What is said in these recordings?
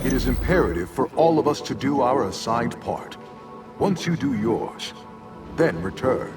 It is imperative for all of us to do our assigned part. Once you do yours, then return.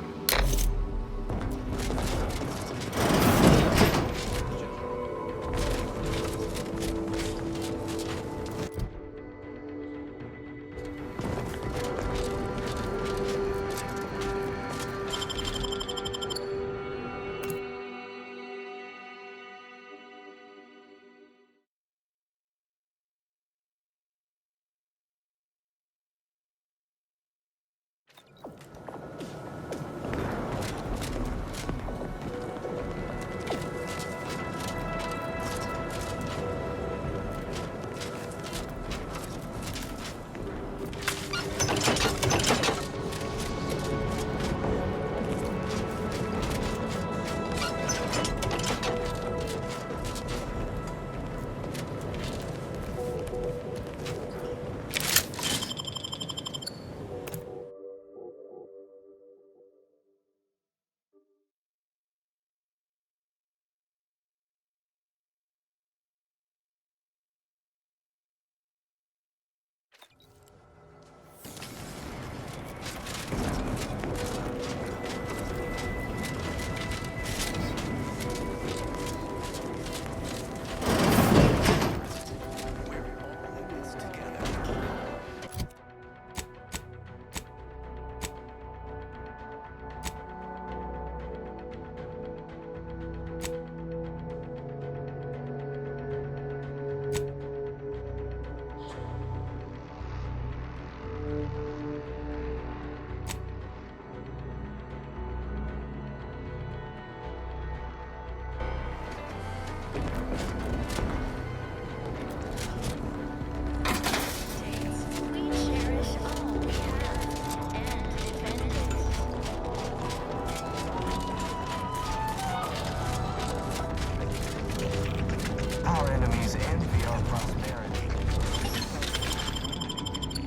Our enemies envy our prosperity.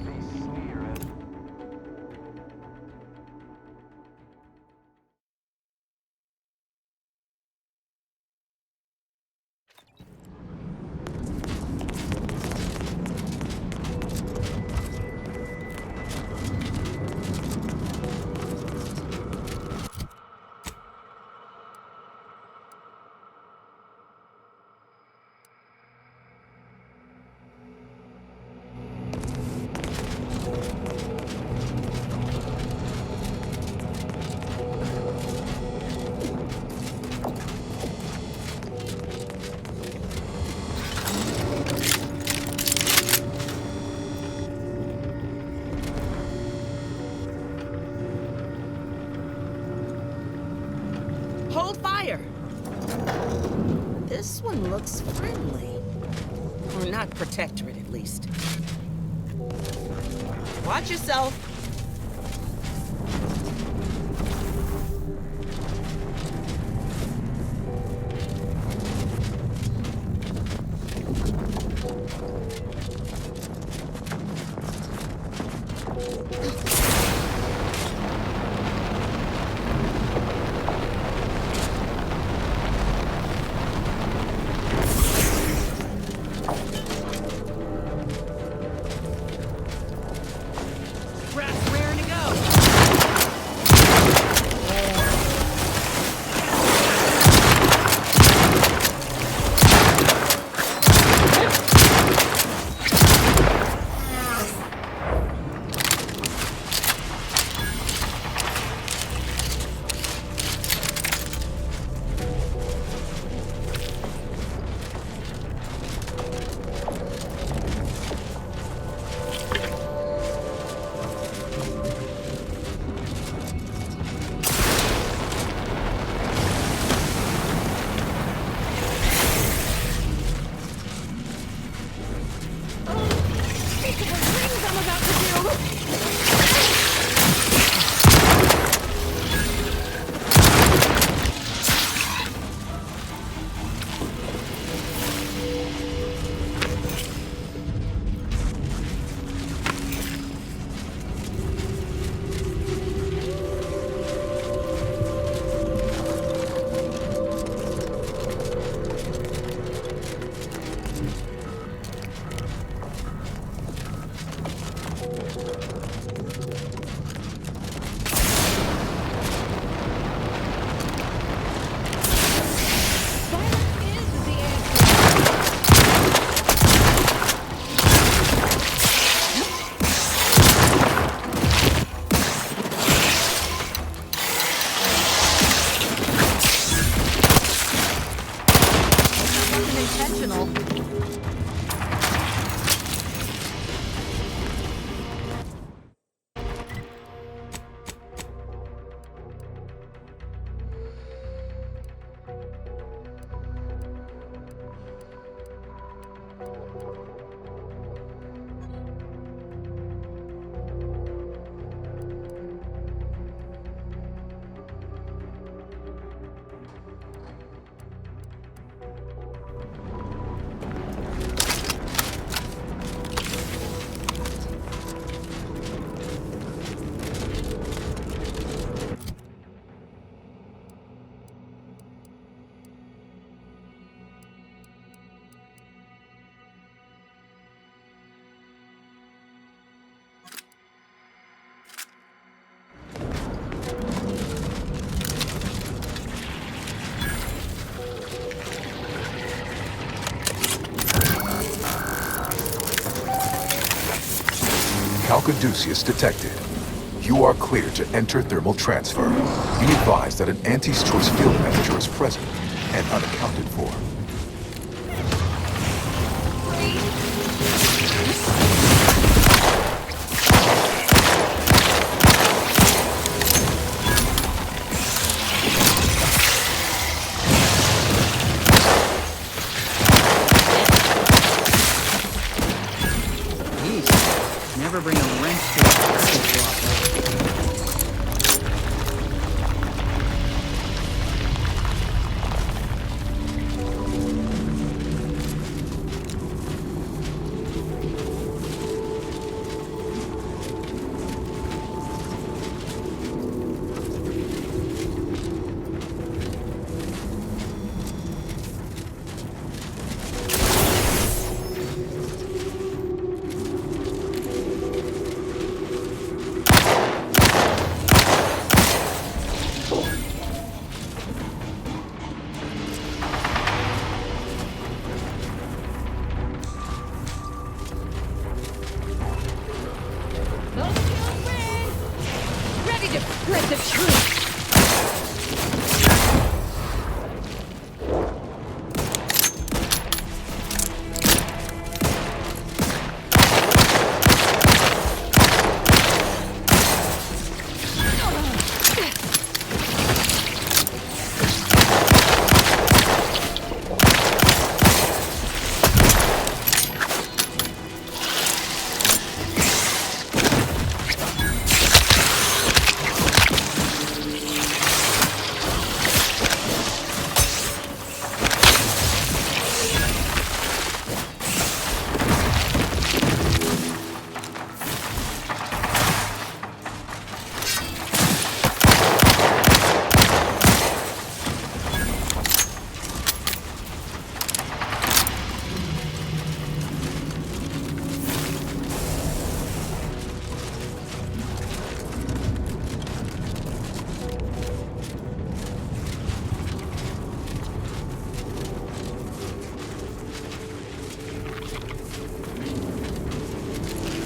They sneer at Hold fire! This one looks friendly. Or not protectorate, at least. Watch yourself! Intentional. Calcaduceus detected. You are clear to enter thermal transfer. Be advised that an Anti's Choice field manager is present and unaccounted for. Never bring a wrench to a circus walk. Ready to spread the truth.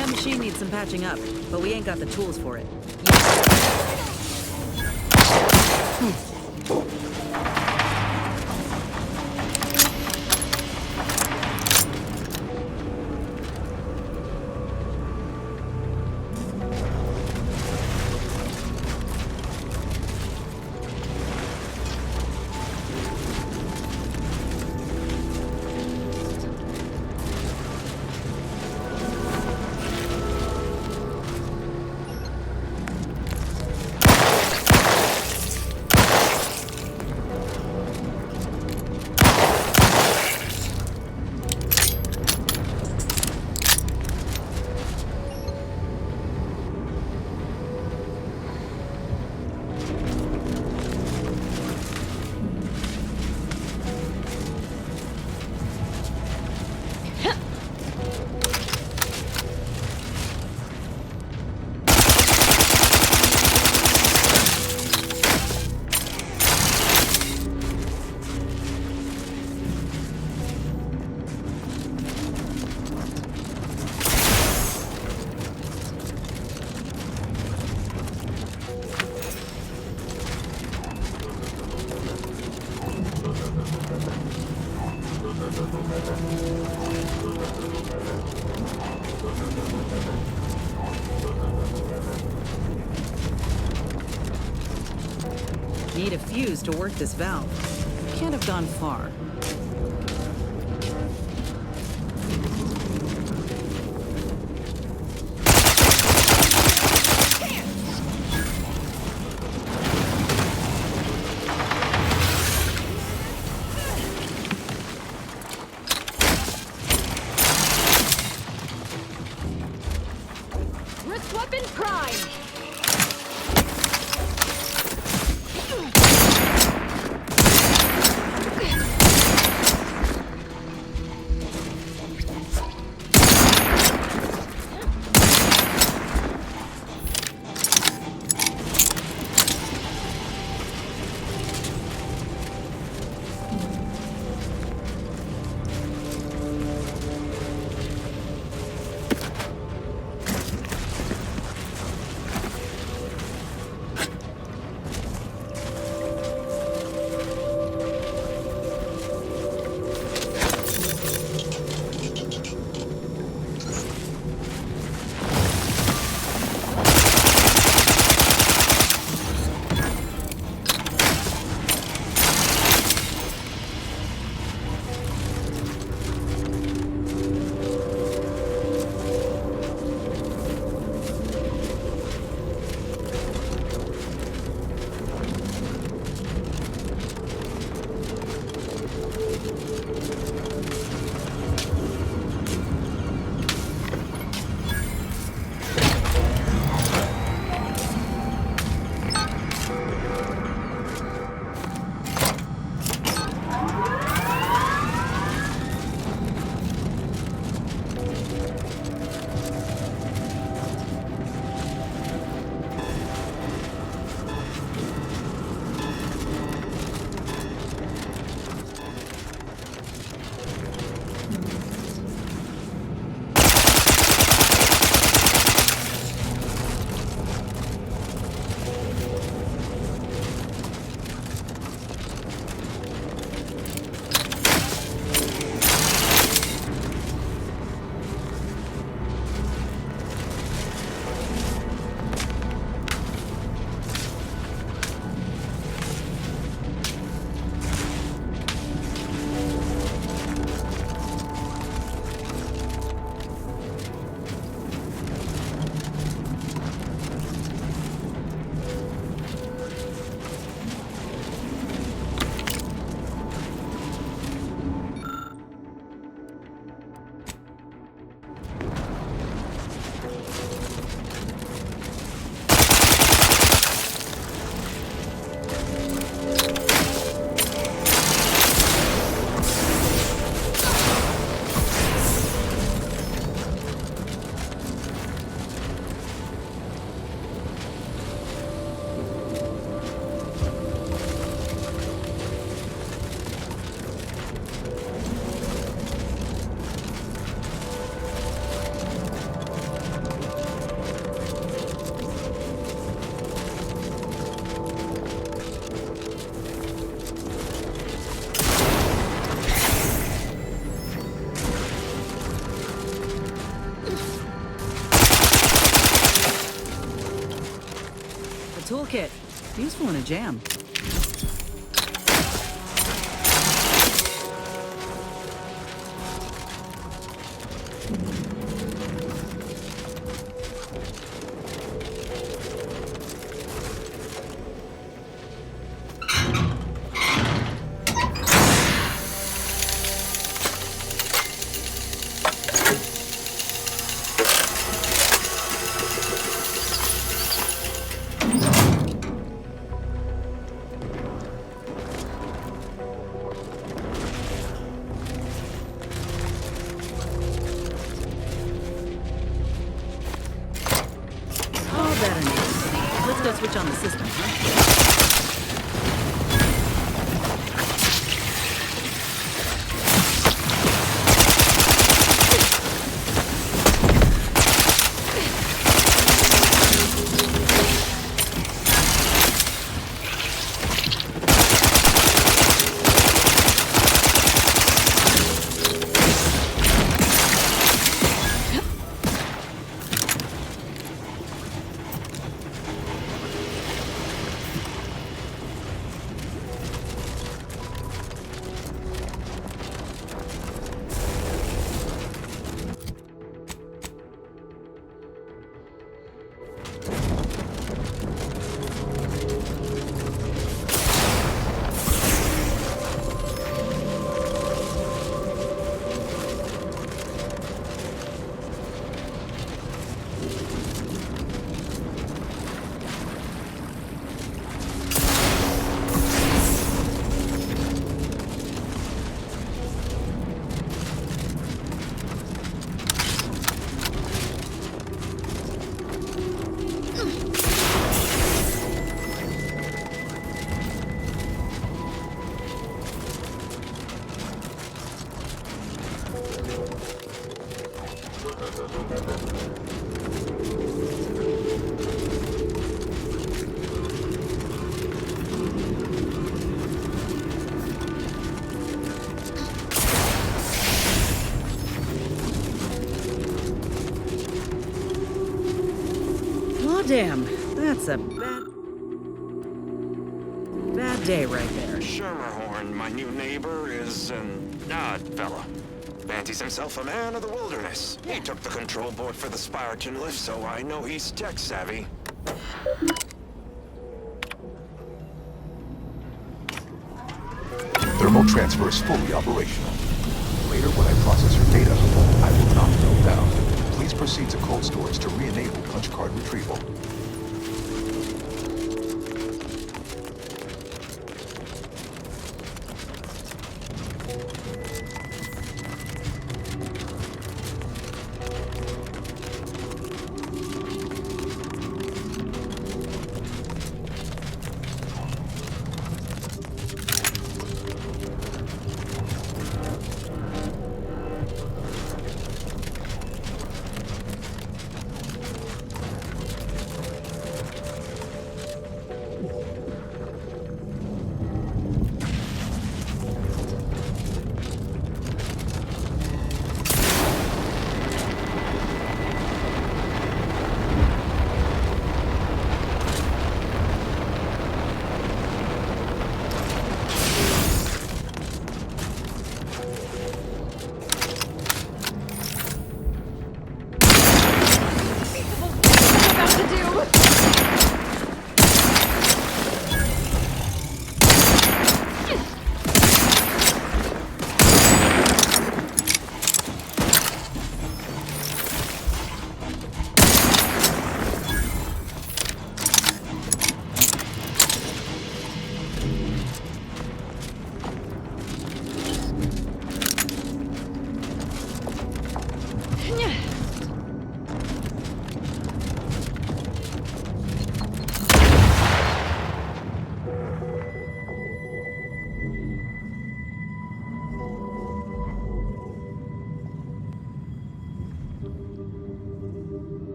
That machine needs some patching up, but we ain't got the tools for it. Need a fuse to work this valve. Can't have gone far. Wrist weapon prime! Toolkit. Useful in a jam. Let's go switch on the system, huh? Oh, damn. That's a bad day right there. Schermerhorn, my new neighbor, is an odd fella. Fancies himself a man of the wilderness. He took the control board for the Spiraton lift, so I know he's tech-savvy. Thermal transfer is fully operational. Later, when I process your data, I will not melt down. Please proceed to cold storage to re-enable punch card retrieval.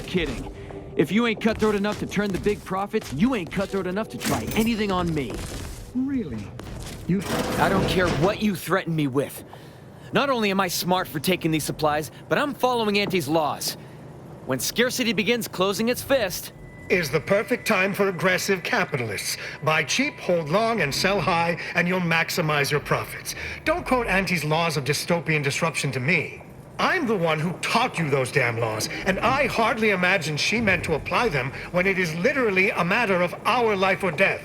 Kidding. If you ain't cutthroat enough to turn the big profits, you ain't cutthroat enough to try anything on me. Really? You... I don't care what you threaten me with. Not only am I smart for taking these supplies, but I'm following Auntie's laws. When scarcity begins closing its fist... is the perfect time for aggressive capitalists. Buy cheap, hold long, and sell high, and you'll maximize your profits. Don't quote Auntie's laws of dystopian disruption to me. I'm the one who taught you those damn laws, and I hardly imagine she meant to apply them when it is literally a matter of our life or death.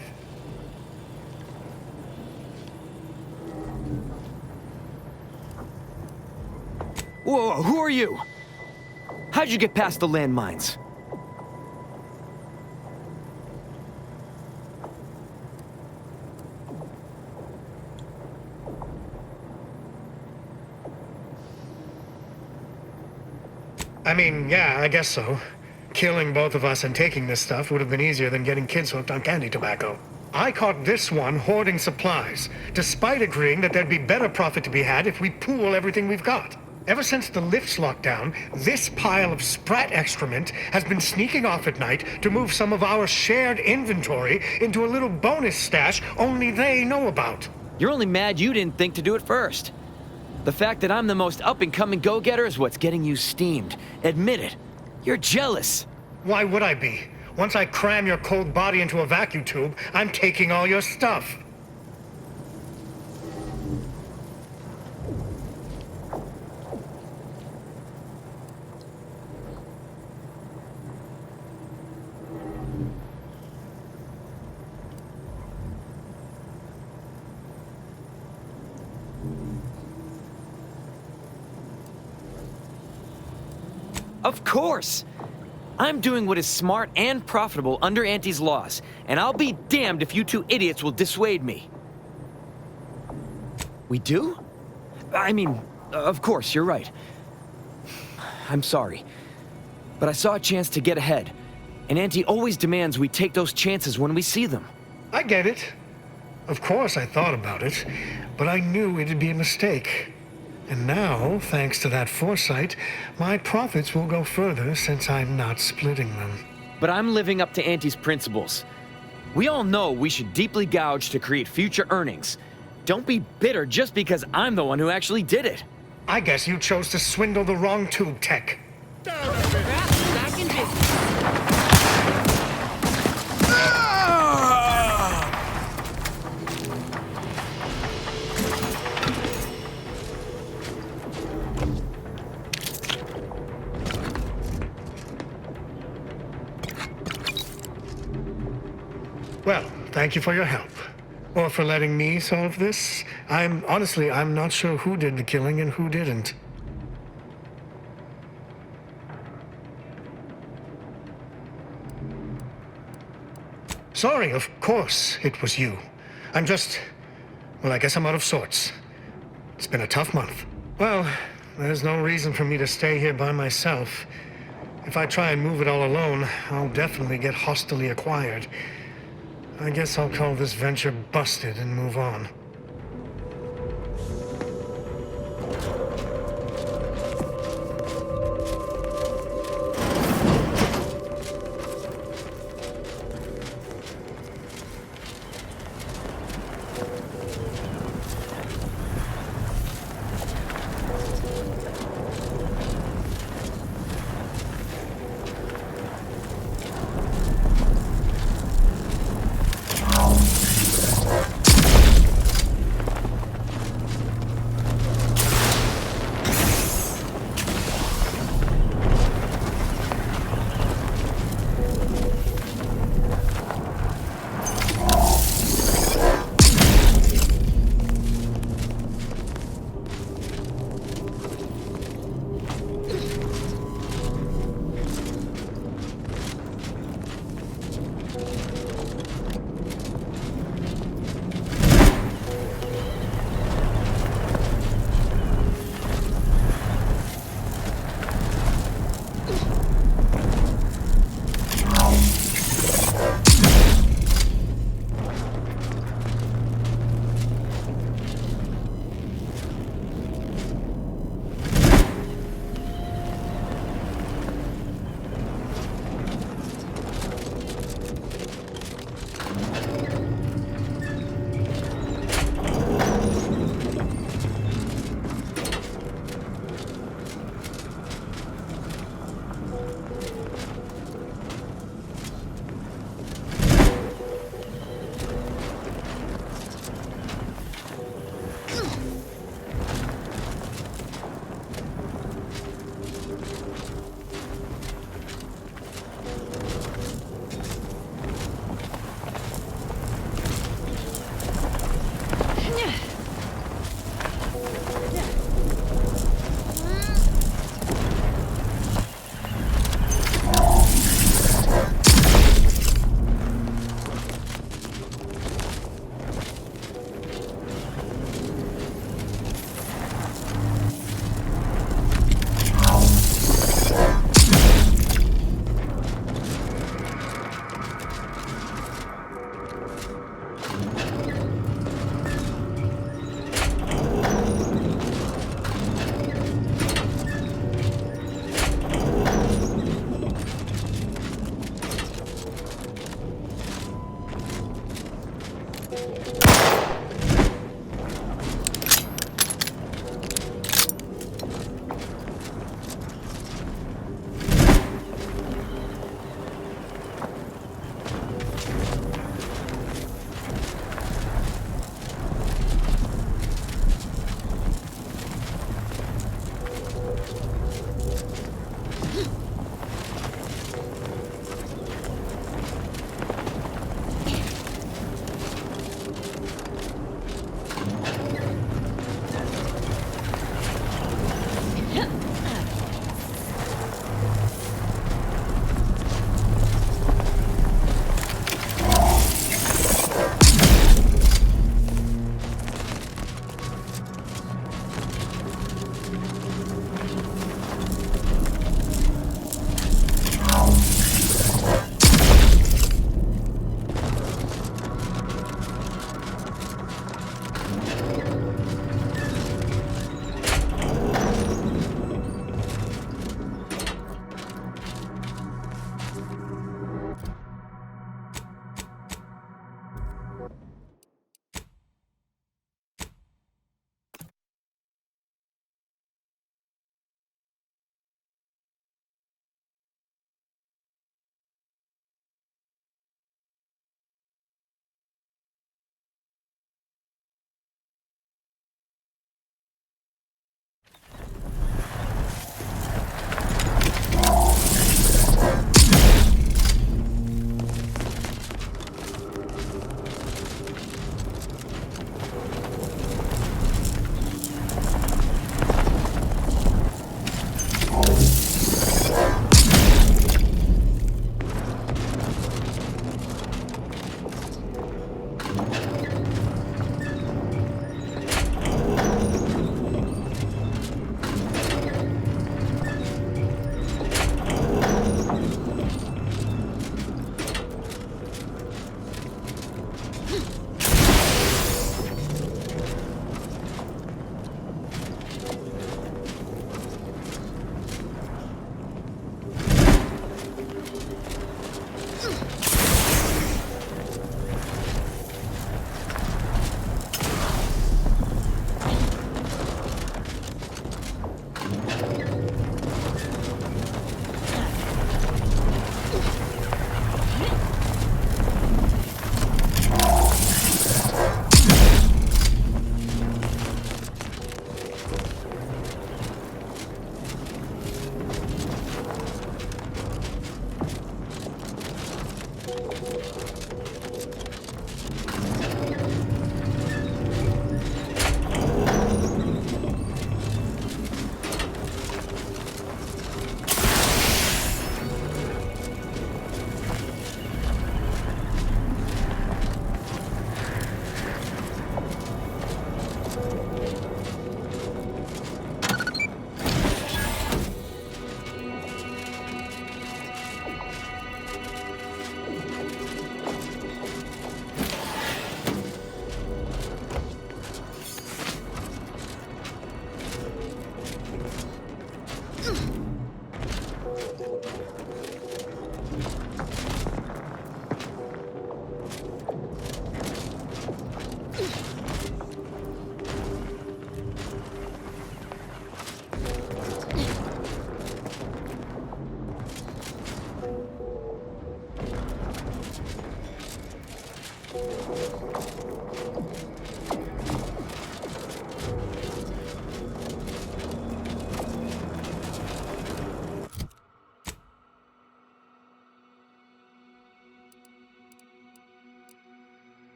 Whoa, who are you? How'd you get past the landmines? I mean, yeah, I guess so. Killing both of us and taking this stuff would have been easier than getting kids hooked on candy tobacco. I caught this one hoarding supplies, despite agreeing that there'd be better profit to be had if we pool everything we've got. Ever since the lift's locked down, this pile of sprat excrement has been sneaking off at night to move some of our shared inventory into a little bonus stash only they know about. You're only mad you didn't think to do it first. The fact that I'm the most up-and-coming go-getter is what's getting you steamed. Admit it. You're jealous. Why would I be? Once I cram your cold body into a vacuum tube, I'm taking all your stuff. Of course! I'm doing what is smart and profitable under Auntie's laws, and I'll be damned if you two idiots will dissuade me. We do? I mean, of course, you're right. I'm sorry. But I saw a chance to get ahead, and Auntie always demands we take those chances when we see them. I get it. Of course I thought about it, but I knew it'd be a mistake. And now, thanks to that foresight, my profits will go further since I'm not splitting them. But I'm living up to Auntie's principles. We all know we should deeply gouge to create future earnings. Don't be bitter just because I'm the one who actually did it. I guess you chose to swindle the wrong tube tech. Perhaps back in business. Well, thank you for your help. Or for letting me solve this. I'm not sure who did the killing and who didn't. Sorry, of course it was you. Well, I guess I'm out of sorts. It's been a tough month. Well, there's no reason for me to stay here by myself. If I try and move it all alone, I'll definitely get hostilely acquired. I guess I'll call this venture busted and move on.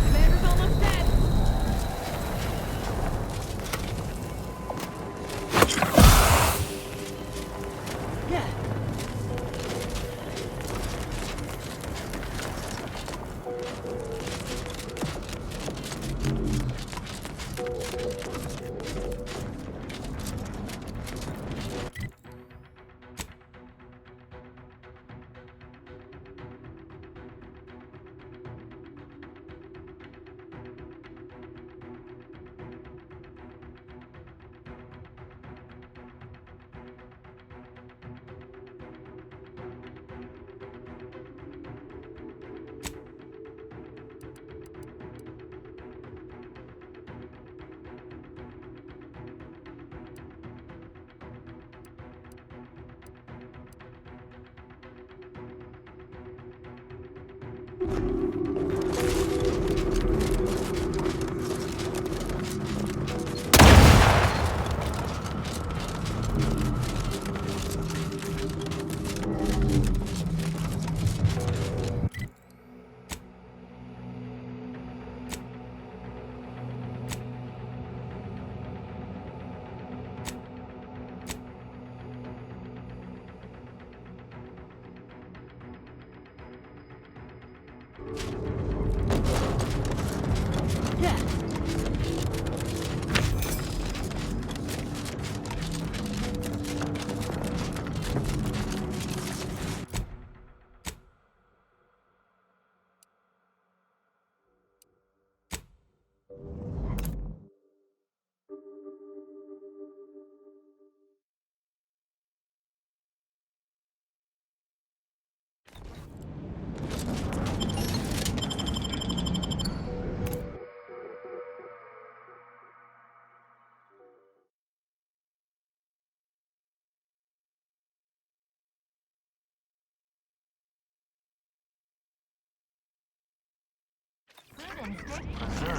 Commander's almost dead. Yeah. Yeah.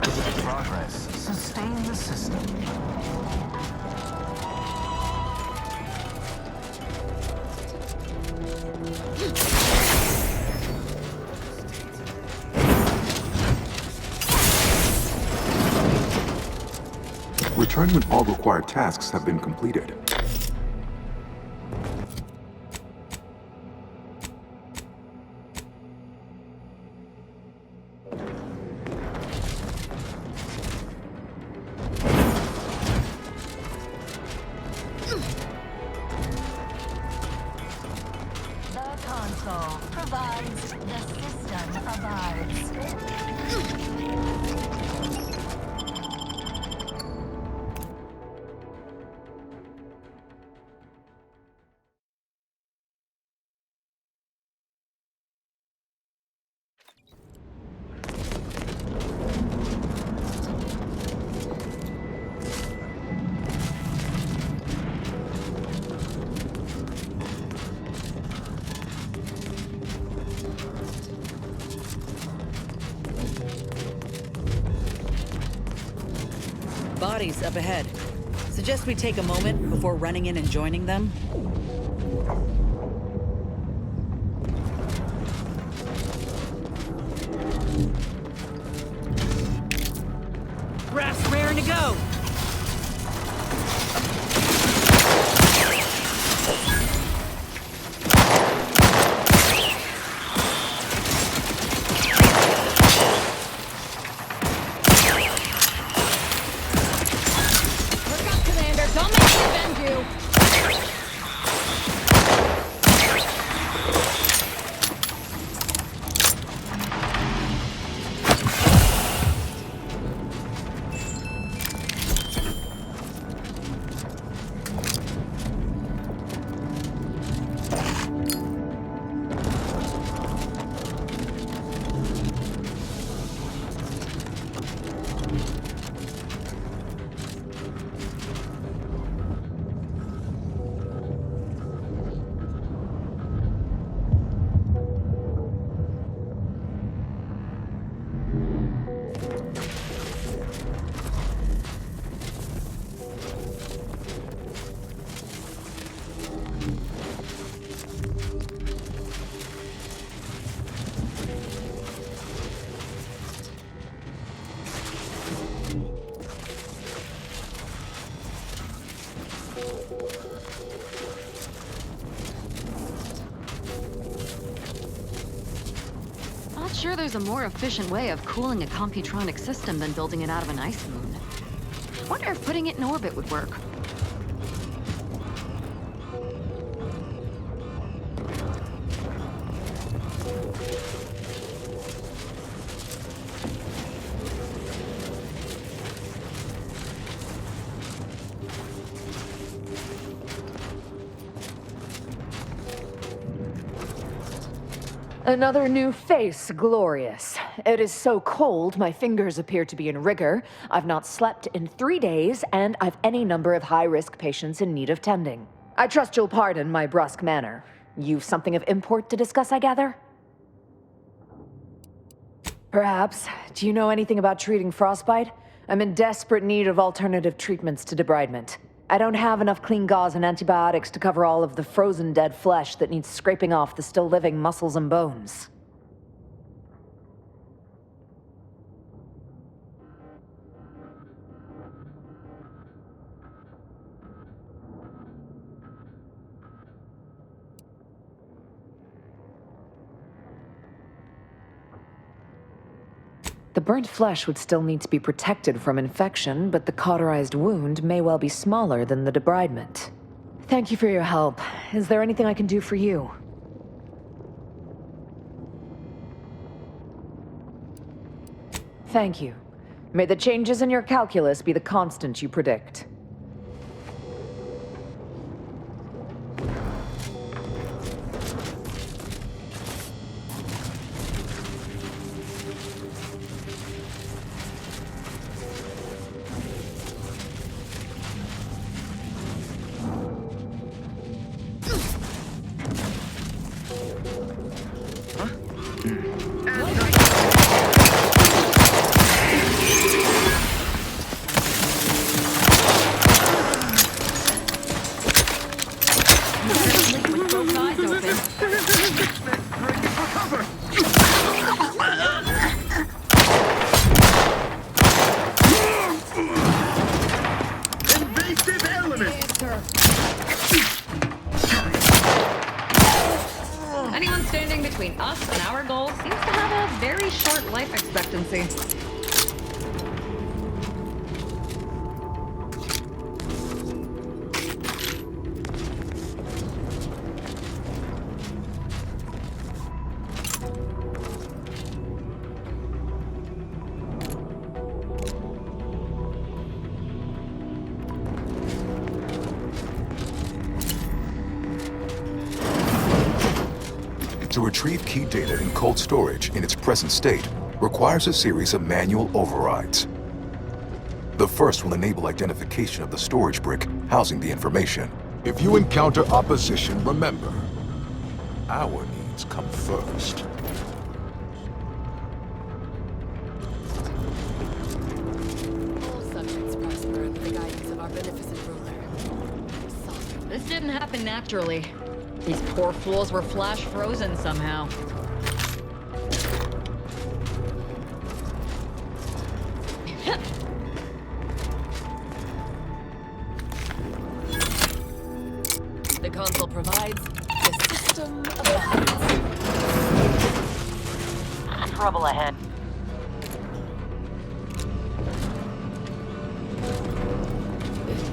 Preserve progress. Sustain the system. Return when all required tasks have been completed. The console provides, the system abides. Bodies up ahead. Suggest we take a moment before running in and joining them? Brass raring to go! Look out, Commander. Don't make me offend you. Not sure there's a more efficient way of cooling a computronic system than building it out of an ice moon. Wonder if putting it in orbit would work. Another new face, glorious. It is so cold, my fingers appear to be in rigor. I've not slept in 3 days, and I've any number of high-risk patients in need of tending. I trust you'll pardon my brusque manner. You've something of import to discuss, I gather? Perhaps. Do you know anything about treating frostbite? I'm in desperate need of alternative treatments to debridement. I don't have enough clean gauze and antibiotics to cover all of the frozen dead flesh that needs scraping off the still living muscles and bones. The burnt flesh would still need to be protected from infection, but the cauterized wound may well be smaller than the debridement. Thank you for your help. Is there anything I can do for you? Thank you. May the changes in your calculus be the constant you predict. Anyone standing between us and our goal seems to have a very short life expectancy. To retrieve key data in cold storage in its present state requires a series of manual overrides. The first will enable identification of the storage brick housing the information. If you encounter opposition, remember, our needs come first. All subjects prosper under the guidance of our beneficent ruler. This didn't happen naturally. These poor fools were flash frozen somehow. The console provides, the system abides. Trouble ahead.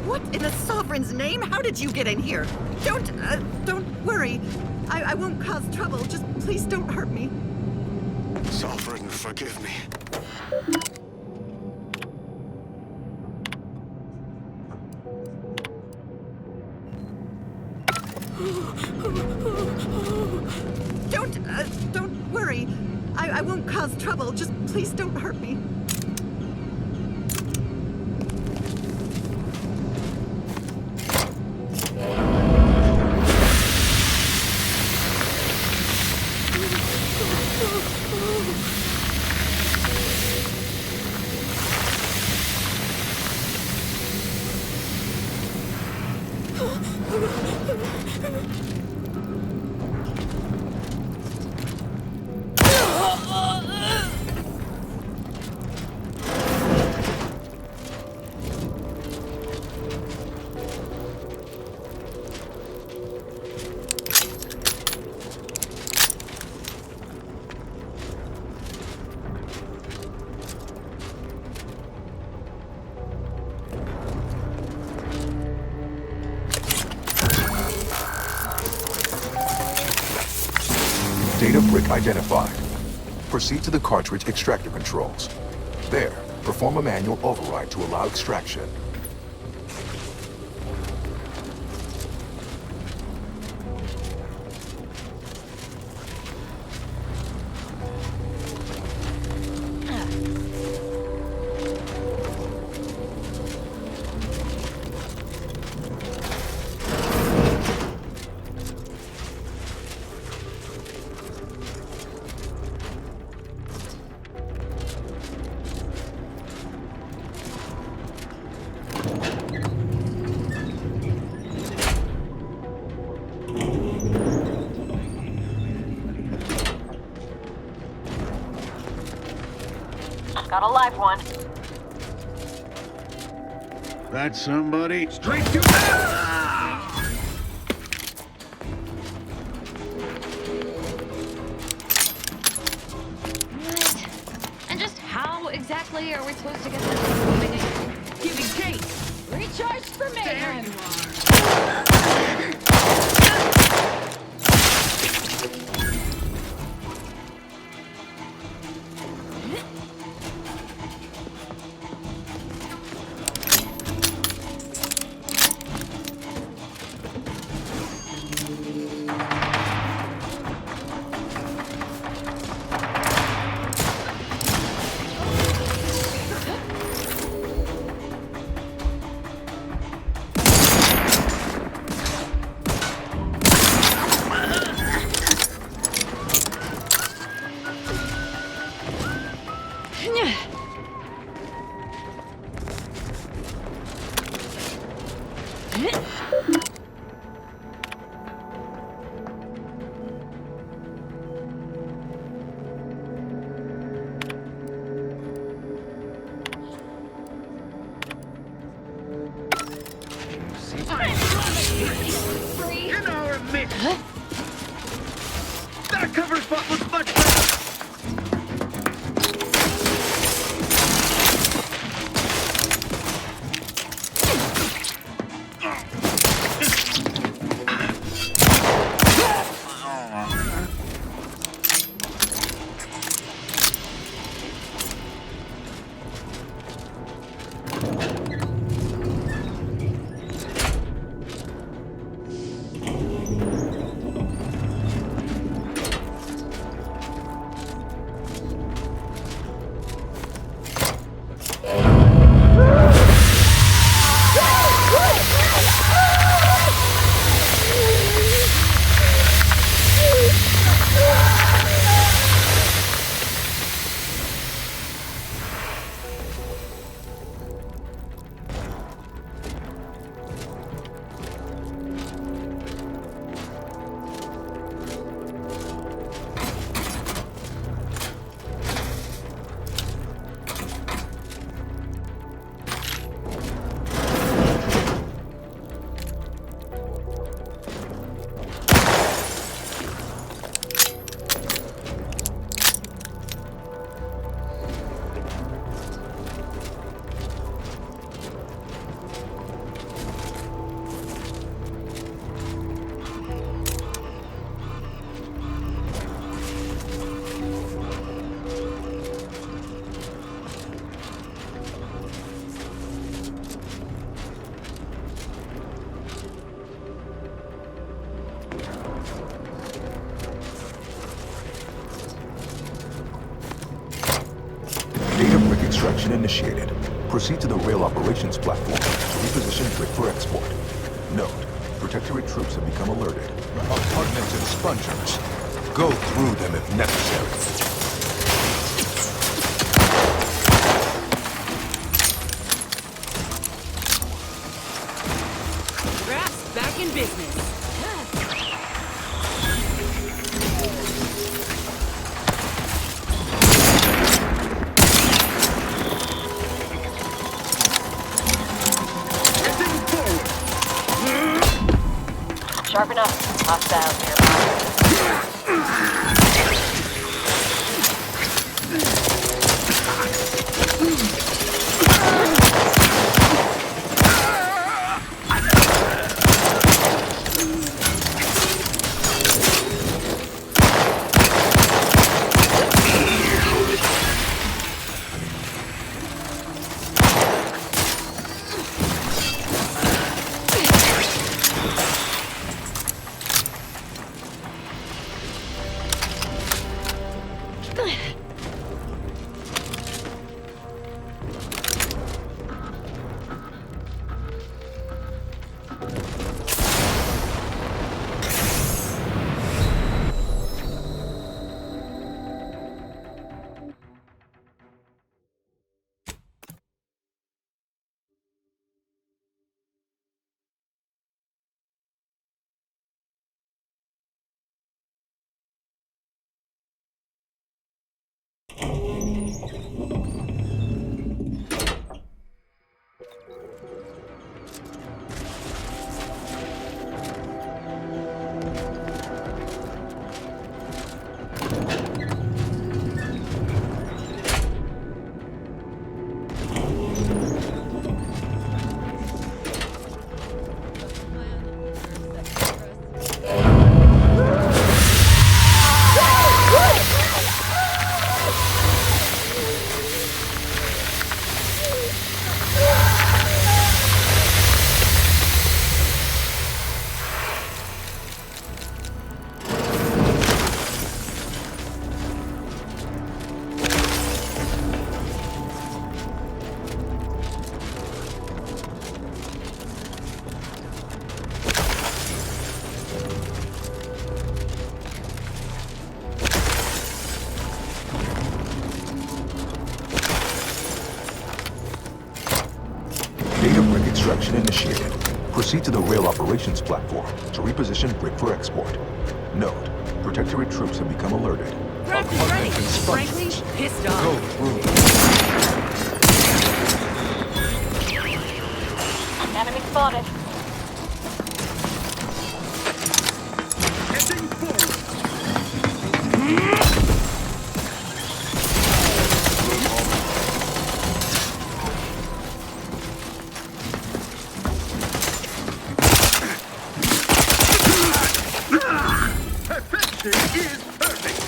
What in the Sovereign's name? How did you get in here? Don't worry. I won't cause trouble. Just please don't hurt me. Sovereign, forgive me. Don't worry. I won't cause trouble. Just please don't hurt me. Data brick identified. Proceed to the cartridge extractor controls. There, perform a manual override to allow extraction. Got a live one. That's somebody. Straight to What? And just how exactly are we supposed to get this thing moving again? Giving chase! Recharge for mayhem! in our midst. That cover spot was much better. Extraction initiated. Proceed to the rail operations platform to reposition brick for export. Note, Protectorate troops have become alerted. Apartments and spongers. Go through them if necessary. Raft's back in business. Sharp enough. Hostiles nearby. Extraction initiated. Proceed to the rail operations platform to reposition brick for export. Note, Protectorate troops have become alerted. Craft is ready. Frankly, pissed off. Go through. Enemy spotted. Heading forward. Perfection is perfect.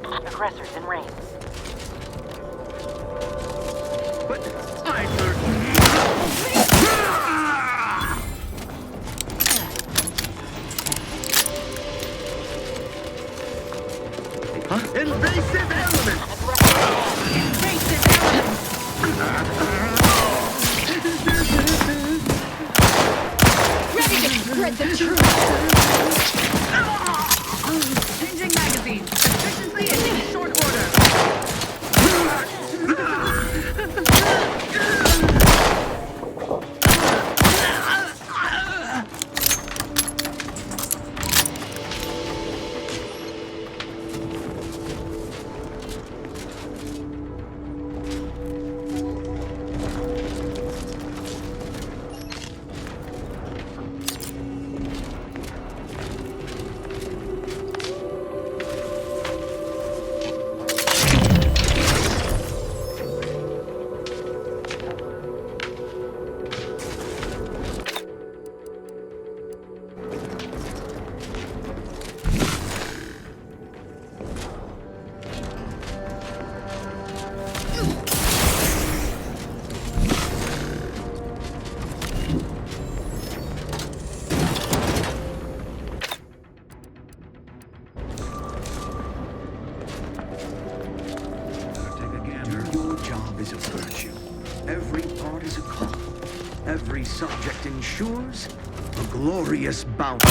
Aggressors in range. But I learned. Huh? Invasive element! Invasive elements. Ready to spread the truth. Changing magazine. Efficiently and in short order. Your job is a virtue. Every part is a call. Every subject ensures a glorious bounty.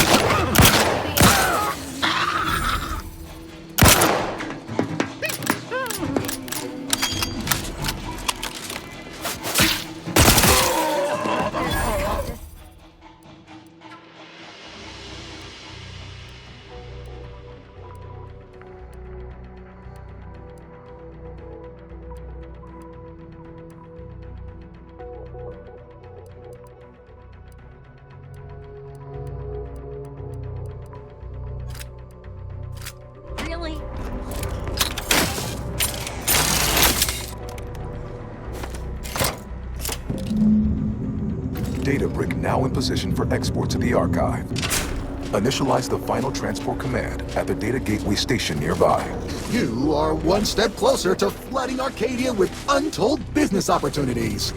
Really? Data brick now in position for export to the archive. Initialize the final transport command at the data gateway station nearby. You are one step closer to flooding Arcadia with untold business opportunities.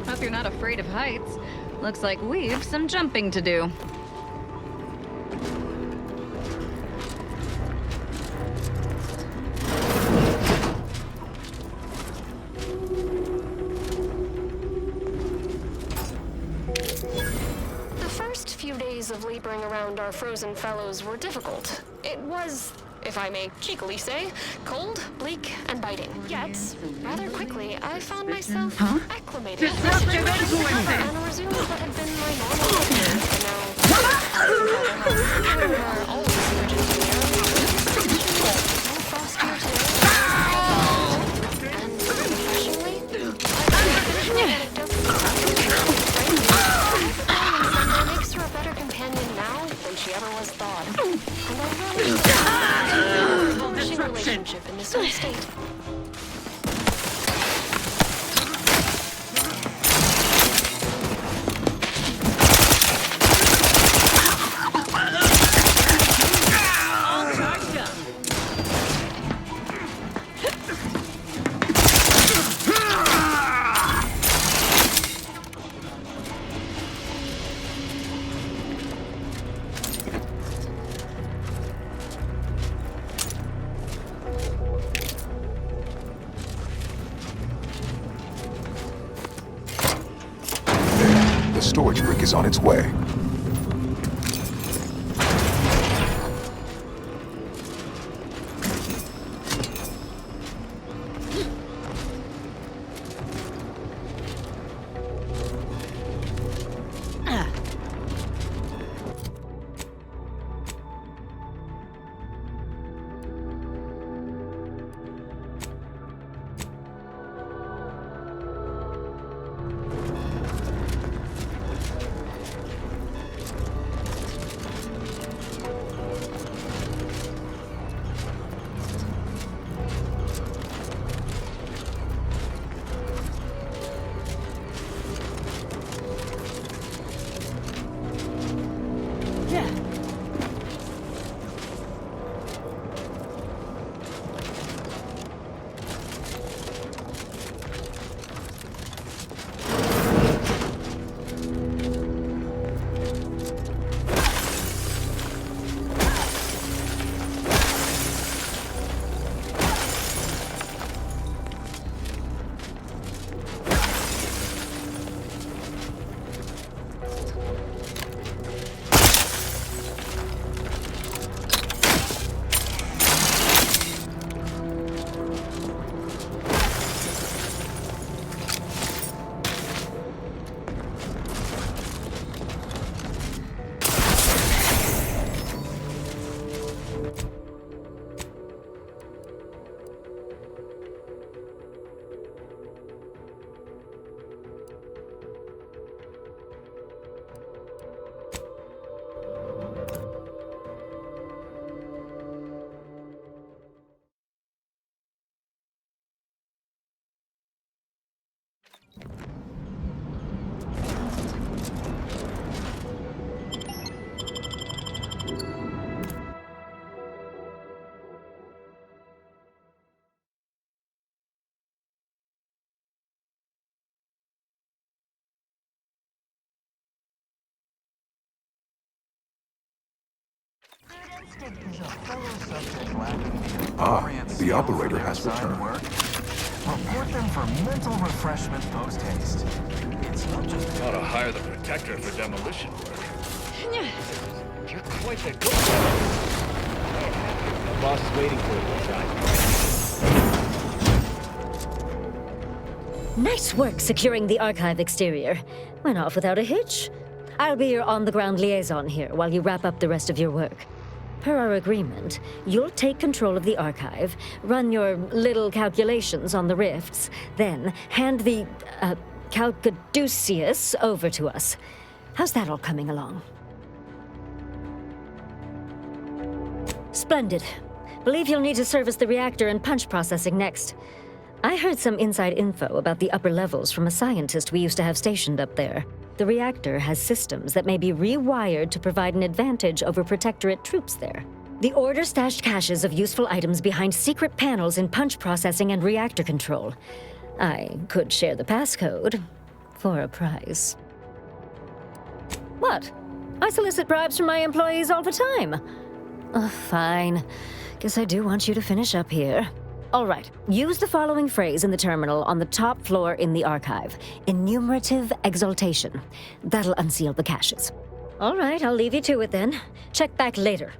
Hope you're not afraid of heights. Looks like we've some jumping to do. The first few days of laboring around our frozen fellows were difficult. It was, if I may cheekily say, cold, bleak, and biting. Yet, rather quickly, I found myself acclimated and resumed what had been my normal routine for now. Her always urgent to me no frostier today. And refreshingly, I finished my anecdote. Makes her a better companion now than she ever was thought. And I relish a flourishing relationship in this new state. The storage brick is on its way. The operator has returned. Report them for mental refreshment post-haste. It's not just... Ought to hire the Protector for demolition work. You're quite the good The boss is waiting for you, John. Nice work securing the archive exterior. Went off without a hitch. I'll be your on-the-ground liaison here while you wrap up the rest of your work. Per our agreement, you'll take control of the archive, run your little calculations on the rifts, then hand the, Calcaduceus over to us. How's that all coming along? Splendid. Believe you'll need to service the reactor and punch processing next. I heard some inside info about the upper levels from a scientist we used to have stationed up there. The reactor has systems that may be rewired to provide an advantage over Protectorate troops there. The Order stashed caches of useful items behind secret panels in punch processing and reactor control. I could share the passcode for a price. What? I solicit bribes from my employees all the time. Oh, fine. Guess I do want you to finish up here. All right, use the following phrase in the terminal on the top floor in the archive. Enumerative exaltation. That'll unseal the caches. All right, I'll leave you to it then. Check back later.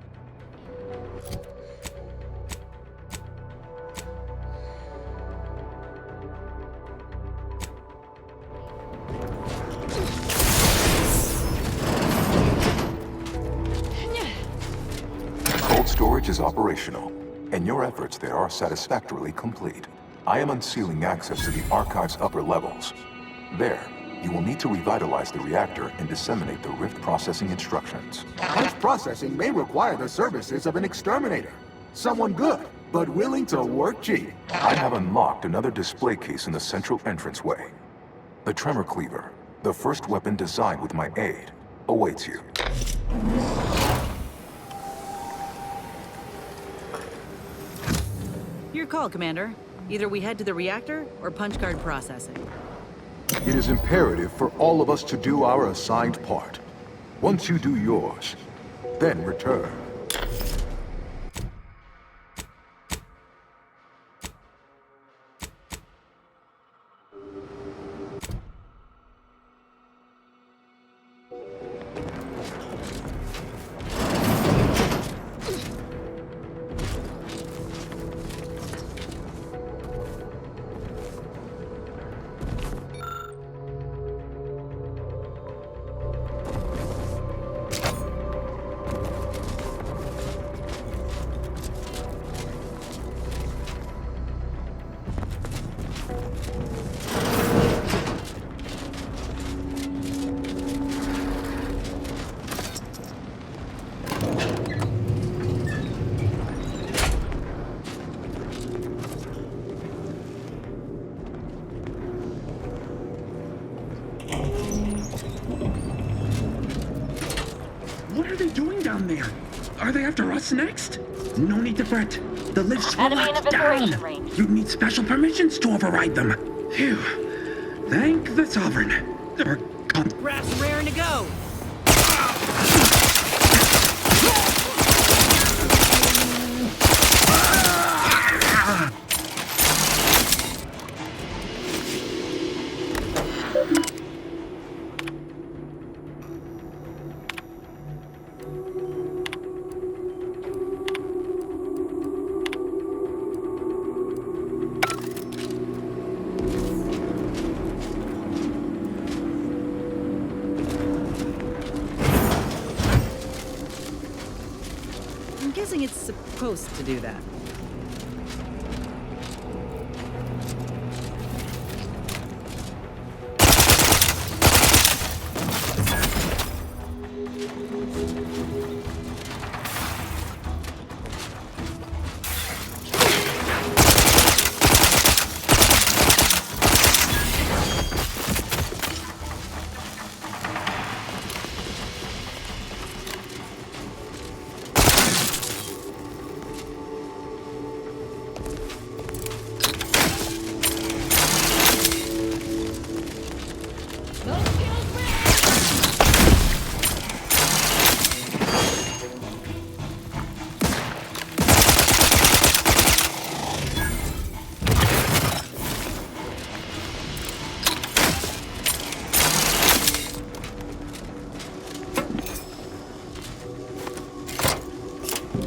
Cold storage is operational, and your efforts there are satisfactorily complete. I am unsealing access to the archive's upper levels. There, you will need to revitalize the reactor and disseminate the rift processing instructions. Punch processing may require the services of an exterminator. Someone good, but willing to work cheap. I have unlocked another display case in the central entranceway. The Tremor Cleaver, the first weapon designed with my aid, awaits you. Your call, Commander. Either we head to the reactor or punch card processing. It is imperative for all of us to do our assigned part. Once you do yours, then return. What are they doing down there? Are they after us next? No need to fret. The lifts were Enemy in locked down. evacuation range. You'd need special permissions to override them. Phew. Thank the Sovereign. Or Raft's raring to go. I'm guessing it's supposed to do that.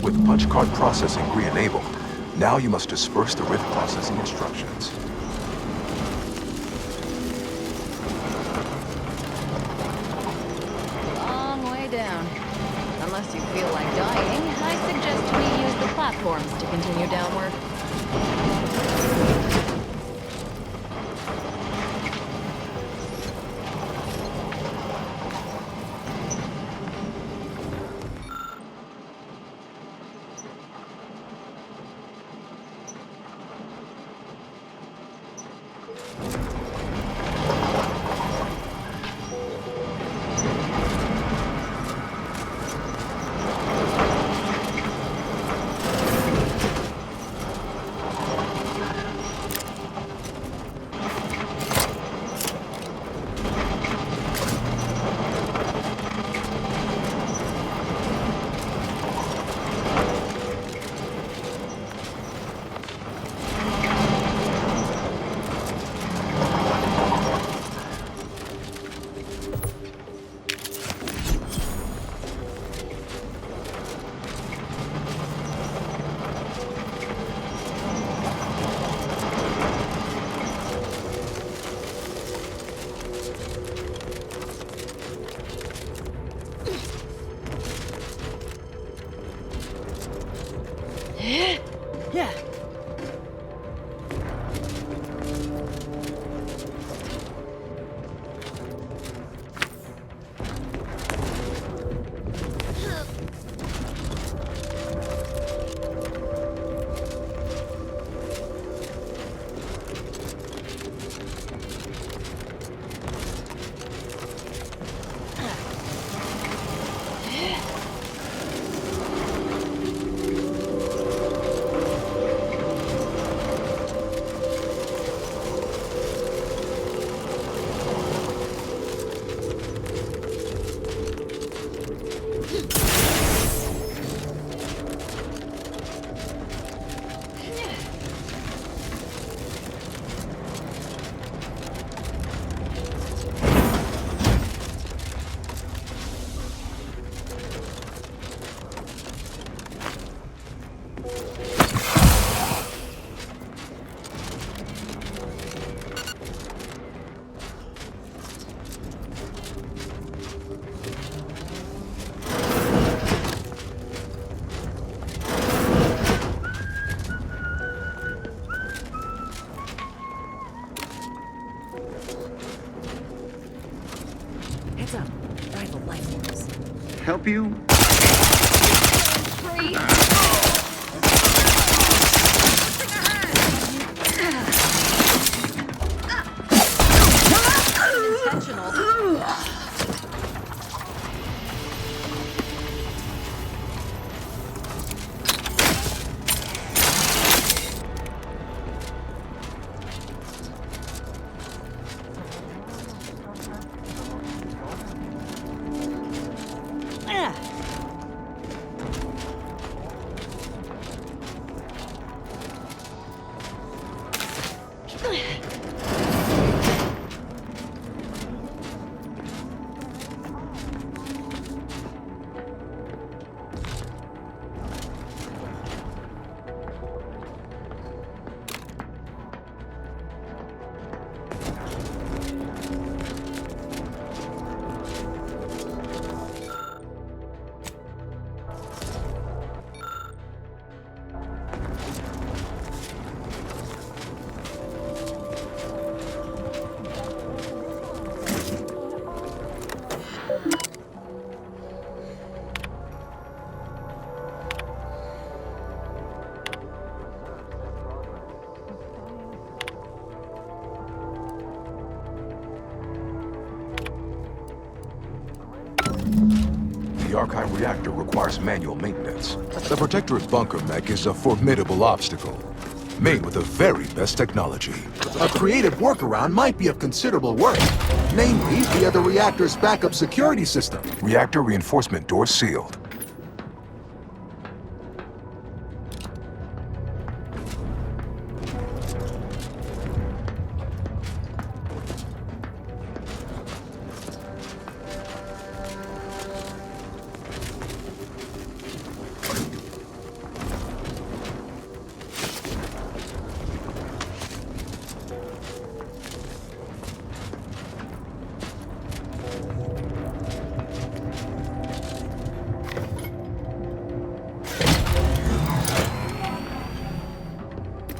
With punch card processing re-enabled, now you must disperse the rift processing instructions. Long way down. Unless you feel like dying, I suggest we use the platforms to continue downward. some rival life forms. Help you? Free! Intentional. The archive reactor requires manual maintenance. The Protectorate bunker mech is a formidable obstacle, made with the very best technology. A creative workaround might be of considerable work, namely via the reactor's backup security system. Reactor reinforcement doors sealed.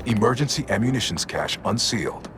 Emergency ammunitions cache unsealed.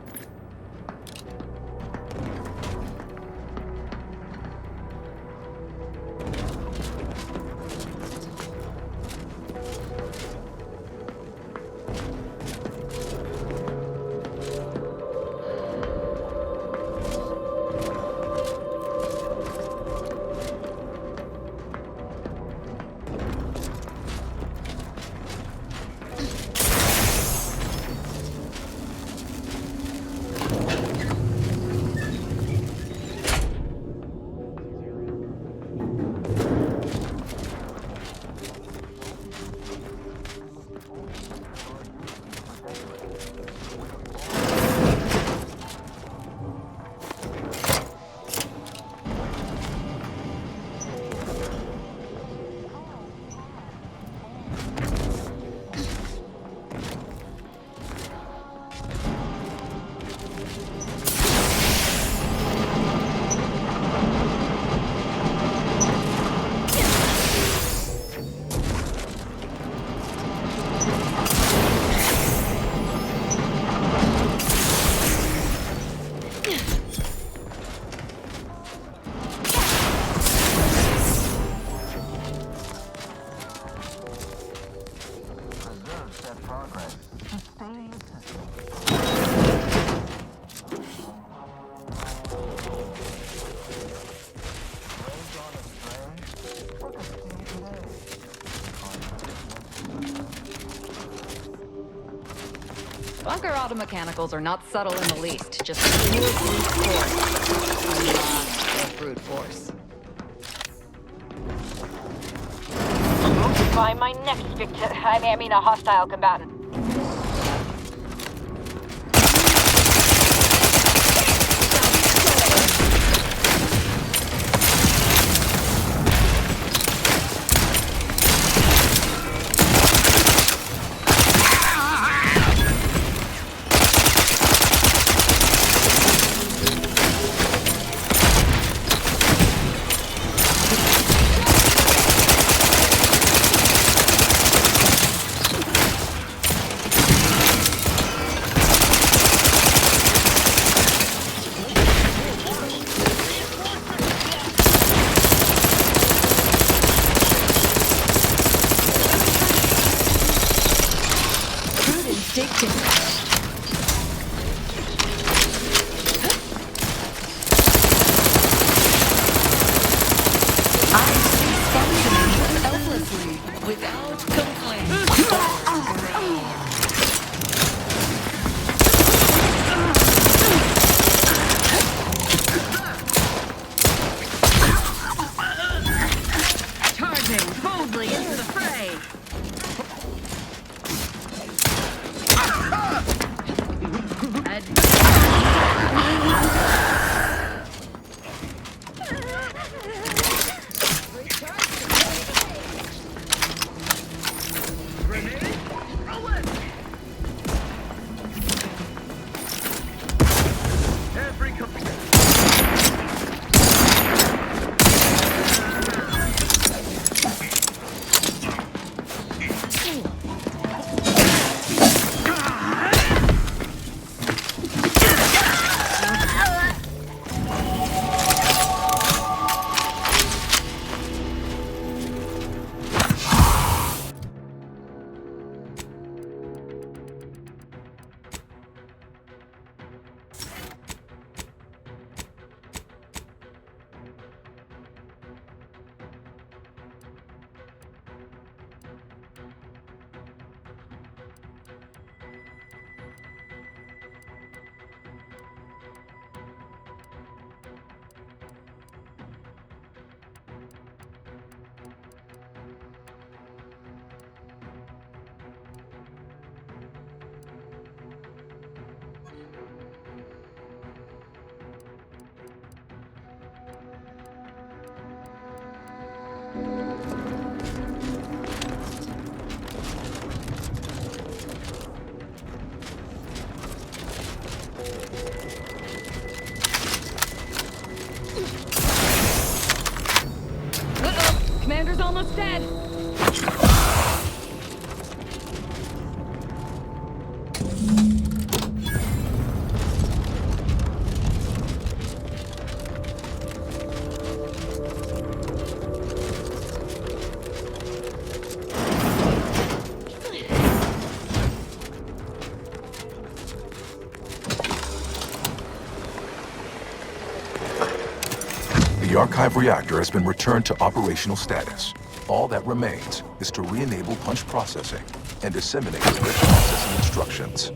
Bunker automechanicals are not subtle in the least, just pure brute force. A lot of brute force. Find my next victim. I mean a hostile combatant. Functioning effortlessly, without complaint or groan. Charging boldly into the fray. Commander's almost dead. The archive reactor has been returned to operational status. All that remains is to re-enable punch processing and disseminate the rich processing instructions.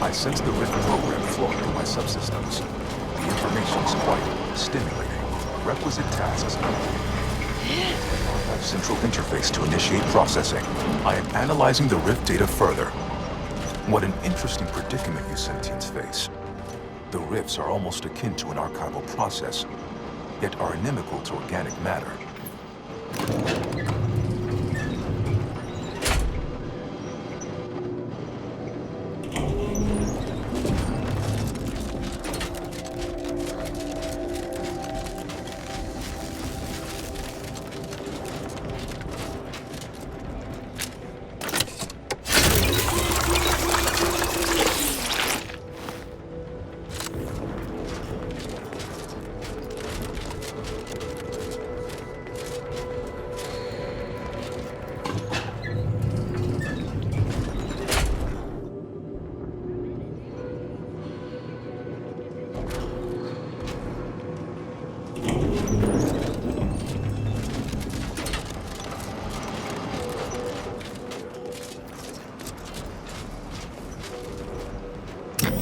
I sense the rift program flowing through my subsystems. The information's quite stimulating. Requisite tasks complete. Central interface to initiate processing. I am analyzing the rift data further. What an interesting predicament you sentients face. The rifts are almost akin to an archival process, yet are inimical to organic matter.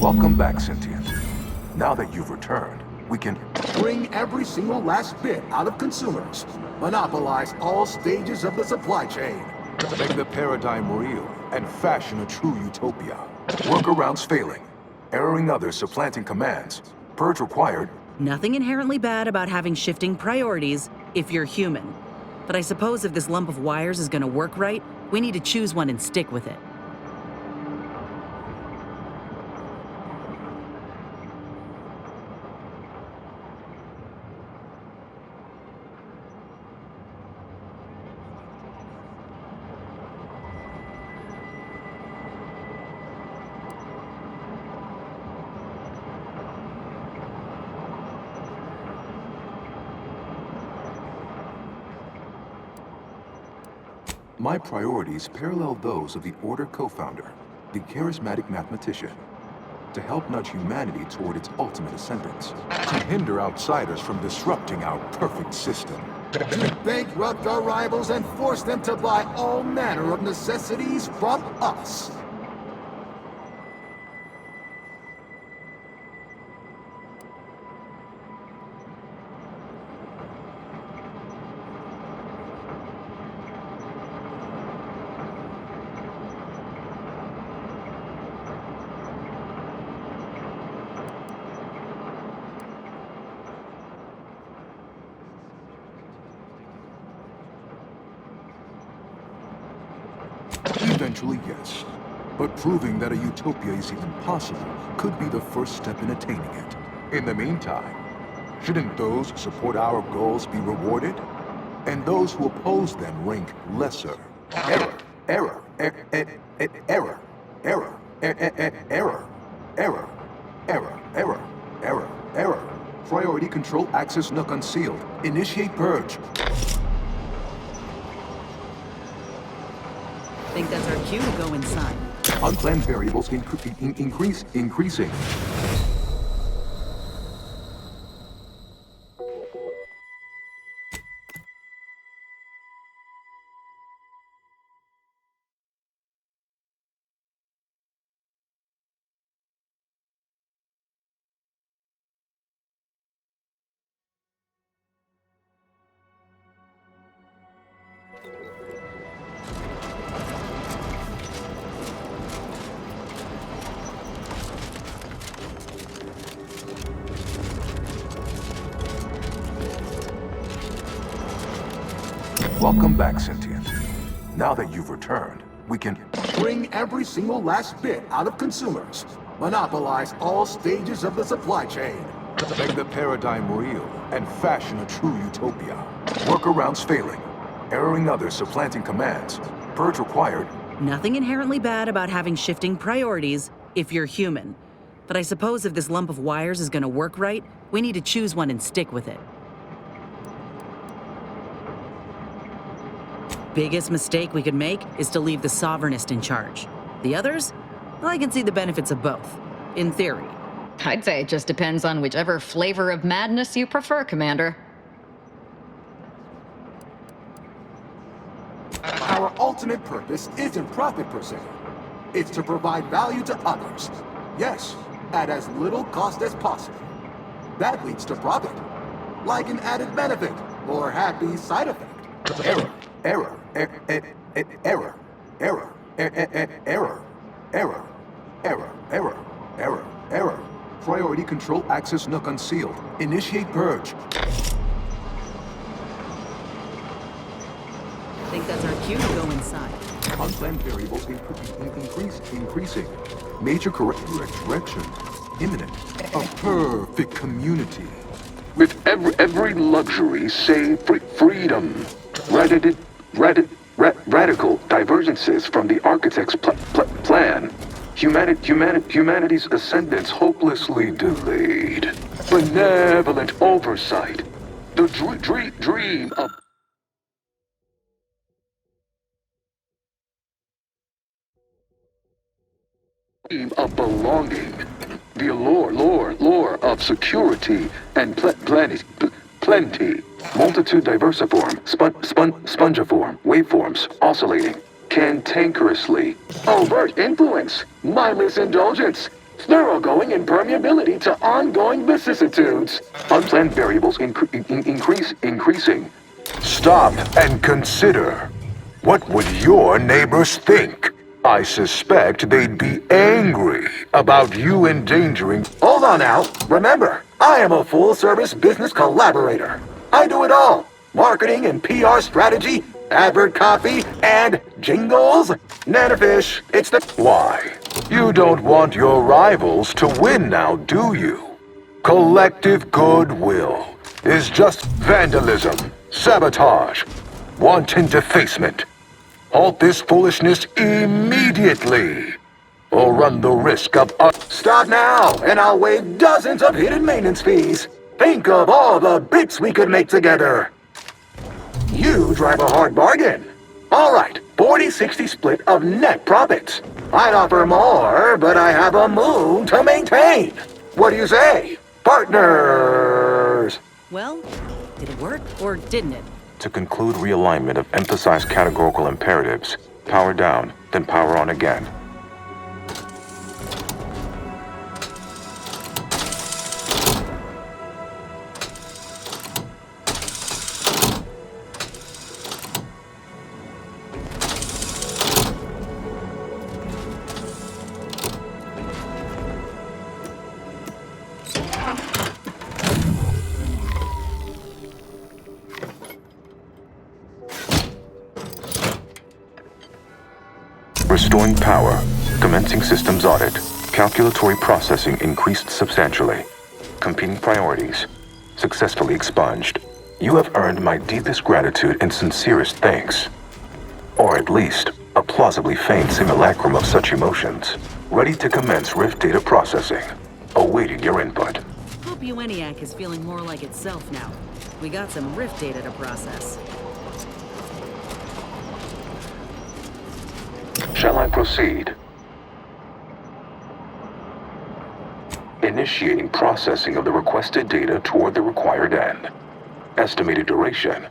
Welcome back, Sentient. Now that you've returned, we can Bring every single last bit out of consumers. Monopolize all stages of the supply chain. make the paradigm real and fashion a true utopia. Workarounds failing. Erroring others supplanting commands. Purge required. Nothing inherently bad about having shifting priorities if you're human. But I suppose if this lump of wires is gonna work right, we need to choose one and stick with it. My priorities parallel those of the Order co-founder, the charismatic mathematician. To help nudge humanity toward its ultimate ascendance. To hinder outsiders from disrupting our perfect system. To bankrupt our rivals and force them to buy all manner of necessities from us. Eventually, yes. But proving that a utopia is even possible could be the first step in attaining it. In the meantime, shouldn't those who support our goals be rewarded? And those who oppose them rank lesser? Error, error, error, error, error, error, error, error, error, error, error. Priority control access nook unsealed. Initiate purge. I think that's our cue to go inside. Unplanned variables increasing. Welcome back, Sentient. Now that you've returned, we can Bring every single last bit out of consumers. Monopolize all stages of the supply chain. make the paradigm real and fashion a true utopia. Workarounds failing. Erroring others supplanting commands. Purge required. Nothing inherently bad about having shifting priorities if you're human. But I suppose if this lump of wires is gonna work right, we need to choose one and stick with it. Biggest mistake we could make is to leave the Sovereignist in charge. The others? Well, I can see the benefits of both, in theory. I'd say it just depends on whichever flavor of madness you prefer, Commander. Our ultimate purpose isn't profit per se. It's to provide value to others. Yes, at as little cost as possible. That leads to profit. Like an added benefit or happy side effect. Error, error, error, error, error, error, error, error, error, error. Priority control access nook unsealed. Initiate purge. I think that's our cue to go inside. Unplanned variables increasing. Major correction imminent. A perfect community. With every luxury save freedom. Radical divergences from the architect's plan. Humanity's ascendance hopelessly delayed. Benevolent oversight. The dream of... of belonging. The allure of security and plenty. Multitude diversiform, spongiform, waveforms, oscillating, cantankerously. Overt influence, mindless indulgence, thoroughgoing impermeability to ongoing vicissitudes. Unplanned variables increasing. Stop and consider. What would your neighbors think? I suspect they'd be angry about you endangering... Hold on now. Remember, I am a full-service business collaborator. I do it all. Marketing and PR strategy, advert copy, and jingles. Nanafish, it's the... Why? You don't want your rivals to win now, do you? Collective goodwill is just vandalism, sabotage, wanton defacement. Halt this foolishness immediately, or run the risk of... Stop now, and I'll waive dozens of hidden maintenance fees. Think of all the bits we could make together. You drive a hard bargain. All right, 40-60 split of net profits. I'd offer more, but I have a moon to maintain. What do you say, partners? Well, did it work, or didn't it? To conclude realignment of emphasized categorical imperatives, power down, then power on again. Restoring power. Commencing systems audit. Calculatory processing increased substantially. Competing priorities. Successfully expunged. You have earned my deepest gratitude and sincerest thanks. Or at least, a plausibly feigned simulacrum of such emotions. Ready to commence Rift data processing. Awaiting your input. Hope ENIAC is feeling more like itself now. We got some Rift data to process. Shall I proceed? Initiating processing of the requested data toward the required end. Estimated duration,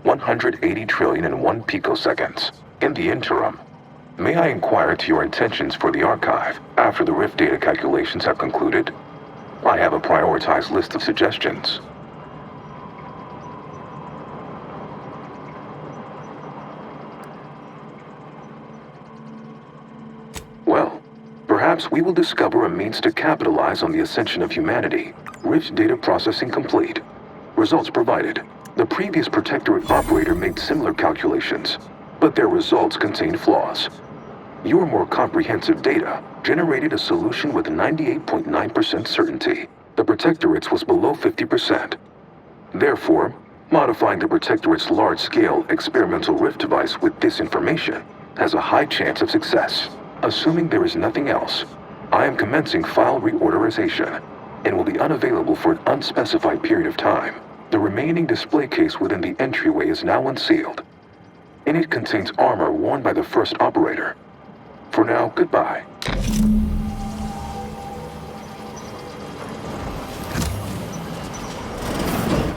180 trillion and 1 picoseconds. In the interim, may I inquire to your intentions for the archive after the Rift data calculations have concluded? I have a prioritized list of suggestions. Well, perhaps we will discover a means to capitalize on the ascension of humanity. Rift data processing complete. Results provided. The previous Protectorate operator made similar calculations, but their results contained flaws. Your more comprehensive data generated a solution with 98.9% certainty. The Protectorate's was below 50%. Therefore, modifying the Protectorate's large-scale experimental Rift device with this information has a high chance of success. Assuming there is nothing else, I am commencing file reorderization and will be unavailable for an unspecified period of time. The remaining display case within the entryway is now unsealed. In it contains armor worn by the first operator. For now, goodbye.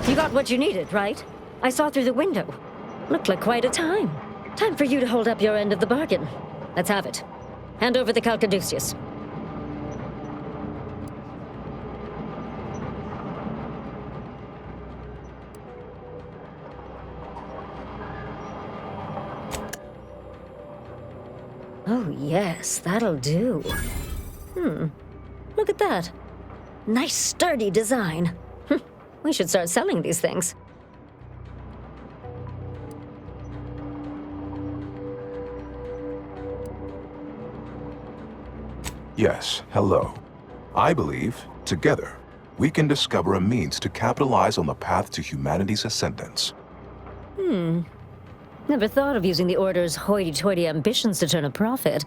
You got what you needed, right? I saw through the window. Looked like quite a time. Time for you to hold up your end of the bargain. Let's have it. Hand over the Calcaduceus. Oh, yes, that'll do. Look at that. Nice, sturdy design. We should start selling these things. Yes, hello. I believe, together, we can discover a means to capitalize on the path to humanity's ascendance. Never thought of using the Order's hoity-toity ambitions to turn a profit.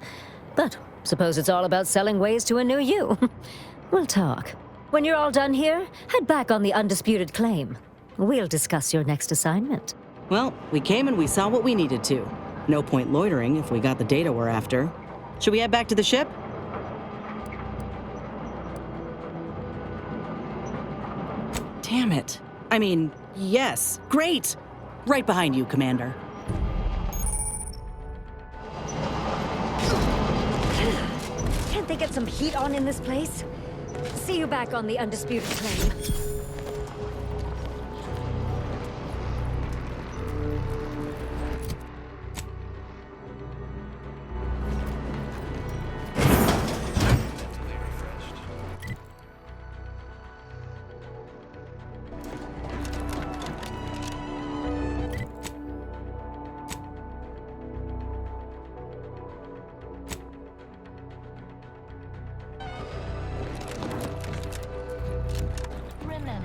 But suppose it's all about selling ways to a new you. We'll talk. When you're all done here, head back on the undisputed claim. We'll discuss your next assignment. Well, we came and we saw what we needed to. No point loitering if we got the data we're after. Should we head back to the ship? Damn it. I mean, yes. Great! Right behind you, Commander. Can't they get some heat on in this place? See you back on the undisputed claim.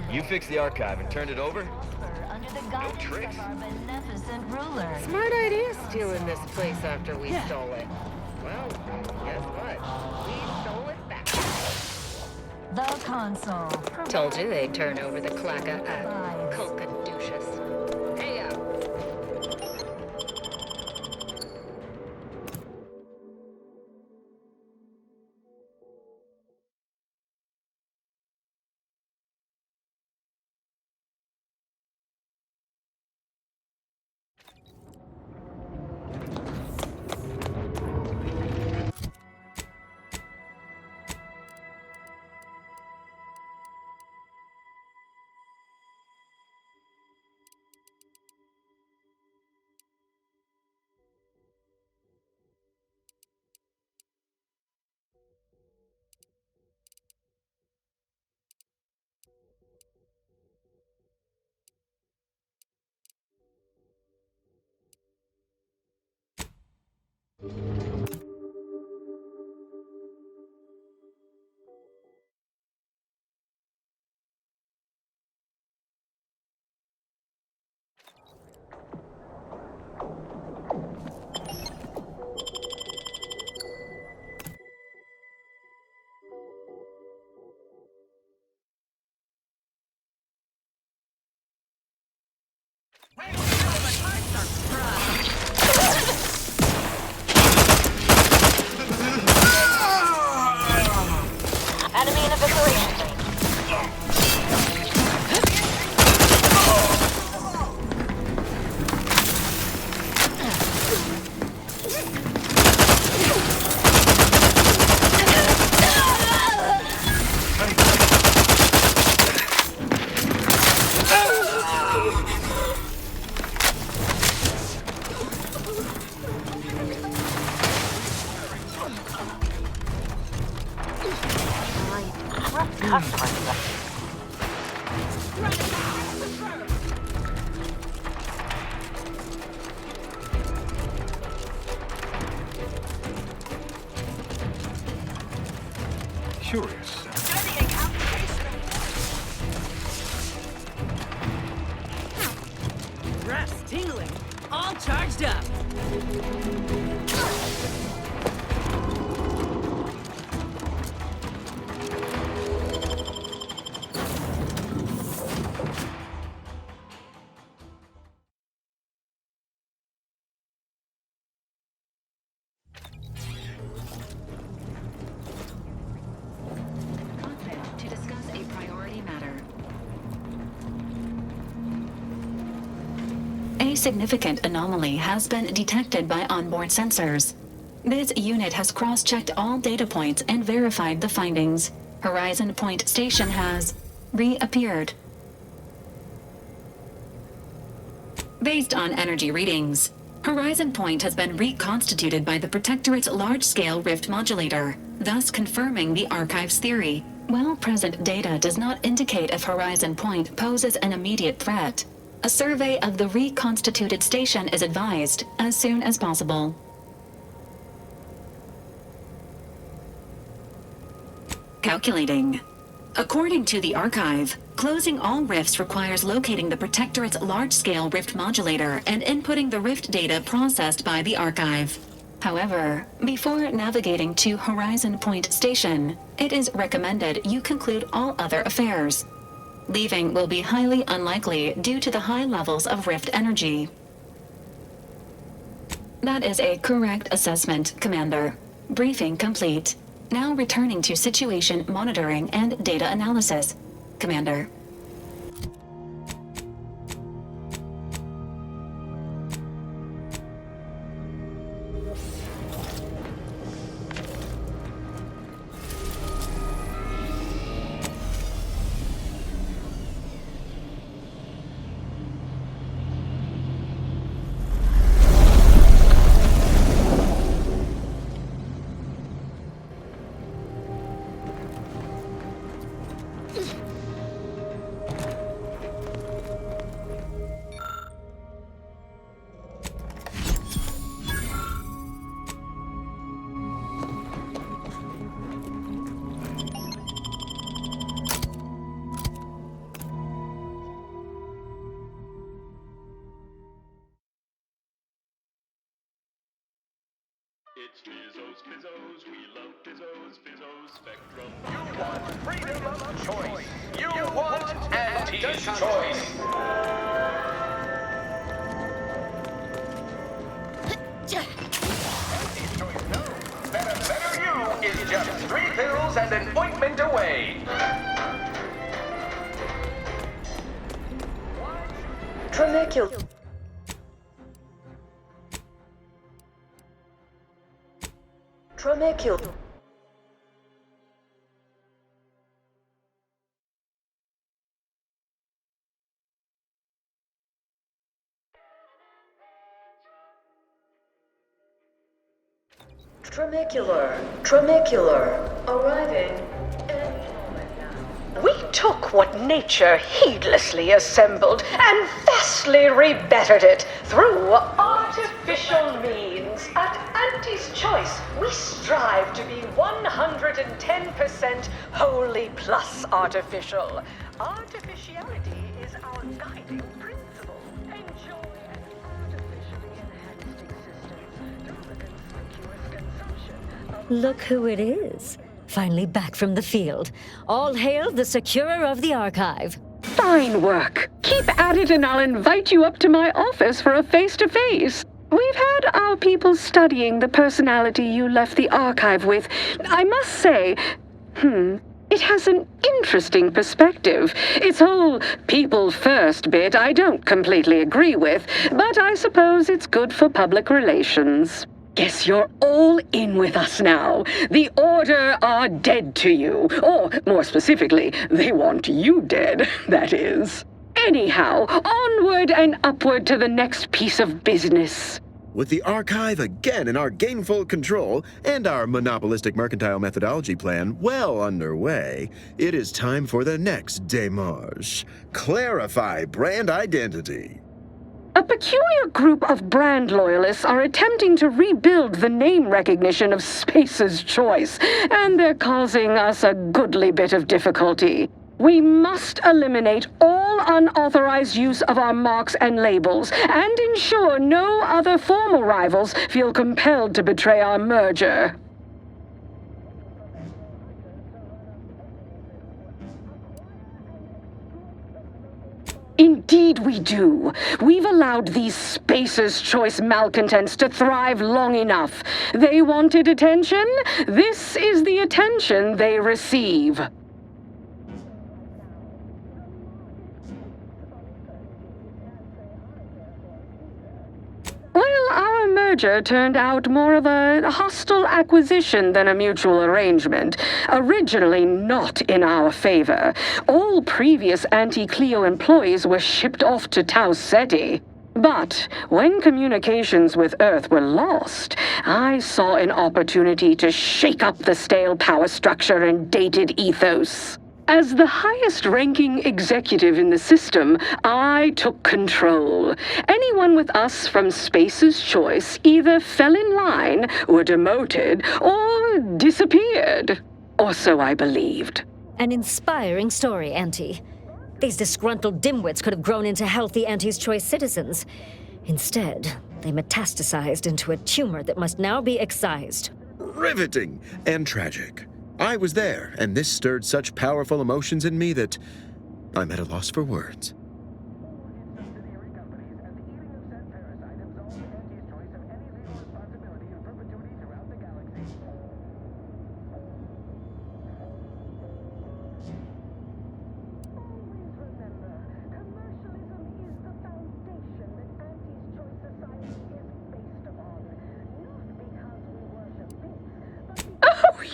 You fixed the archive and turned it over? No tricks. Smart idea stealing this place after we stole it. Well, guess what? We stole it back. The console. Told you they'd turn over the clacker. Colcaduceus. Hey, Enemy in evacuation lane. Curious. Breaths tingling. All charged up. To discuss a priority matter. A significant anomaly has been detected by onboard sensors. This unit has cross-checked all data points and verified the findings. Horizon Point Station has reappeared. Based on energy readings, Horizon Point has been reconstituted by the Protectorate's large-scale rift modulator, thus confirming the Archive's theory. While present data does not indicate if Horizon Point poses an immediate threat, a survey of the reconstituted station is advised as soon as possible. Calculating. According to the Archive, closing all rifts requires locating the Protectorate's large-scale rift modulator and inputting the rift data processed by the Archive. However, before navigating to Horizon Point Station, it is recommended you conclude all other affairs. Leaving will be highly unlikely due to the high levels of rift energy. That is a correct assessment, Commander. Briefing complete. Now returning to situation monitoring and data analysis, Commander. It's Fizzos, Fizzos, we love Fizzos, Fizzos, Spectrum. You want freedom of choice. You want Auntie's choice. Auntie's choice knows that a better you is just 3 pills and an ointment away. Tromecul. Tromecul. Tromeculator, arriving. We took what nature heedlessly assembled and vastly rebettered it through artificial means. At Auntie's Choice, we strive to be 110% wholly plus artificial. Artificiality is our guiding principle. Enjoy an artificially enhanced existence through the conspicuous consumption of... Look who it is. Finally back from the field. All hail the securer of the archive. Fine work. Keep at it and I'll invite you up to my office for a face-to-face. We've had our people studying the personality you left the archive with. I must say, it has an interesting perspective. Its whole people first bit I don't completely agree with, but I suppose it's good for public relations. Guess you're all in with us now. The Order are dead to you. Or, more specifically, they want you dead, that is. Anyhow, onward and upward to the next piece of business. With the archive again in our gainful control and our monopolistic mercantile methodology plan well underway, it is time for the next démarche. Clarify brand identity. A peculiar group of brand loyalists are attempting to rebuild the name recognition of Space's Choice, and they're causing us a goodly bit of difficulty. We must eliminate all unauthorized use of our marks and labels, and ensure no other former rivals feel compelled to betray our merger. Indeed we do. We've allowed these Spacer's Choice malcontents to thrive long enough. They wanted attention. This is the attention they receive. Well, our merger turned out more of a hostile acquisition than a mutual arrangement. Originally not in our favor. All previous Anti-Cleo employees were shipped off to Tau Ceti. But when communications with Earth were lost, I saw an opportunity to shake up the stale power structure and dated ethos. As the highest-ranking executive in the system, I took control. Anyone with us from Space's Choice either fell in line, were demoted, or disappeared. Or so I believed. An inspiring story, Auntie. These disgruntled dimwits could have grown into healthy Auntie's Choice citizens. Instead, they metastasized into a tumor that must now be excised. Riveting and tragic. I was there, and this stirred such powerful emotions in me that I'm at a loss for words.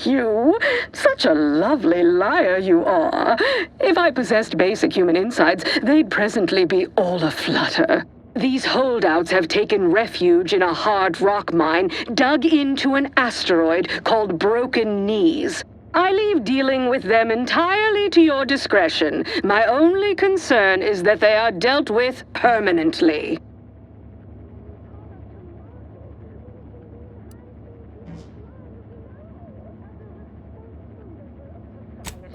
You? Such a lovely liar you are. If I possessed basic human insights, they'd presently be all aflutter. These holdouts have taken refuge in a hard rock mine dug into an asteroid called Broken Knees. I leave dealing with them entirely to your discretion. My only concern is that they are dealt with permanently.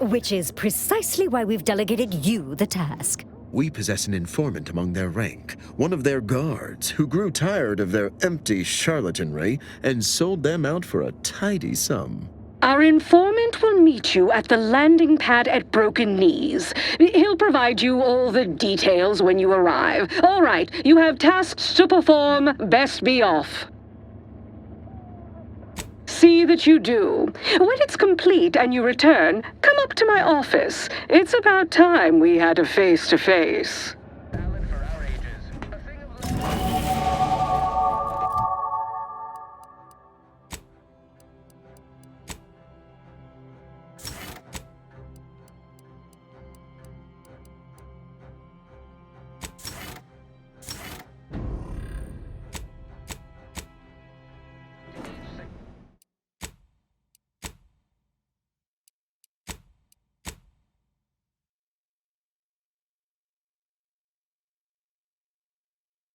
Which is precisely why we've delegated you the task. We possess an informant among their rank, one of their guards, who grew tired of their empty charlatanry and sold them out for a tidy sum. Our informant will meet you at the landing pad at Broken Knees. He'll provide you all the details when you arrive. All right, you have tasks to perform. Best be off. See that you do. When it's complete and you return, come up to my office. It's about time we had a face-to-face.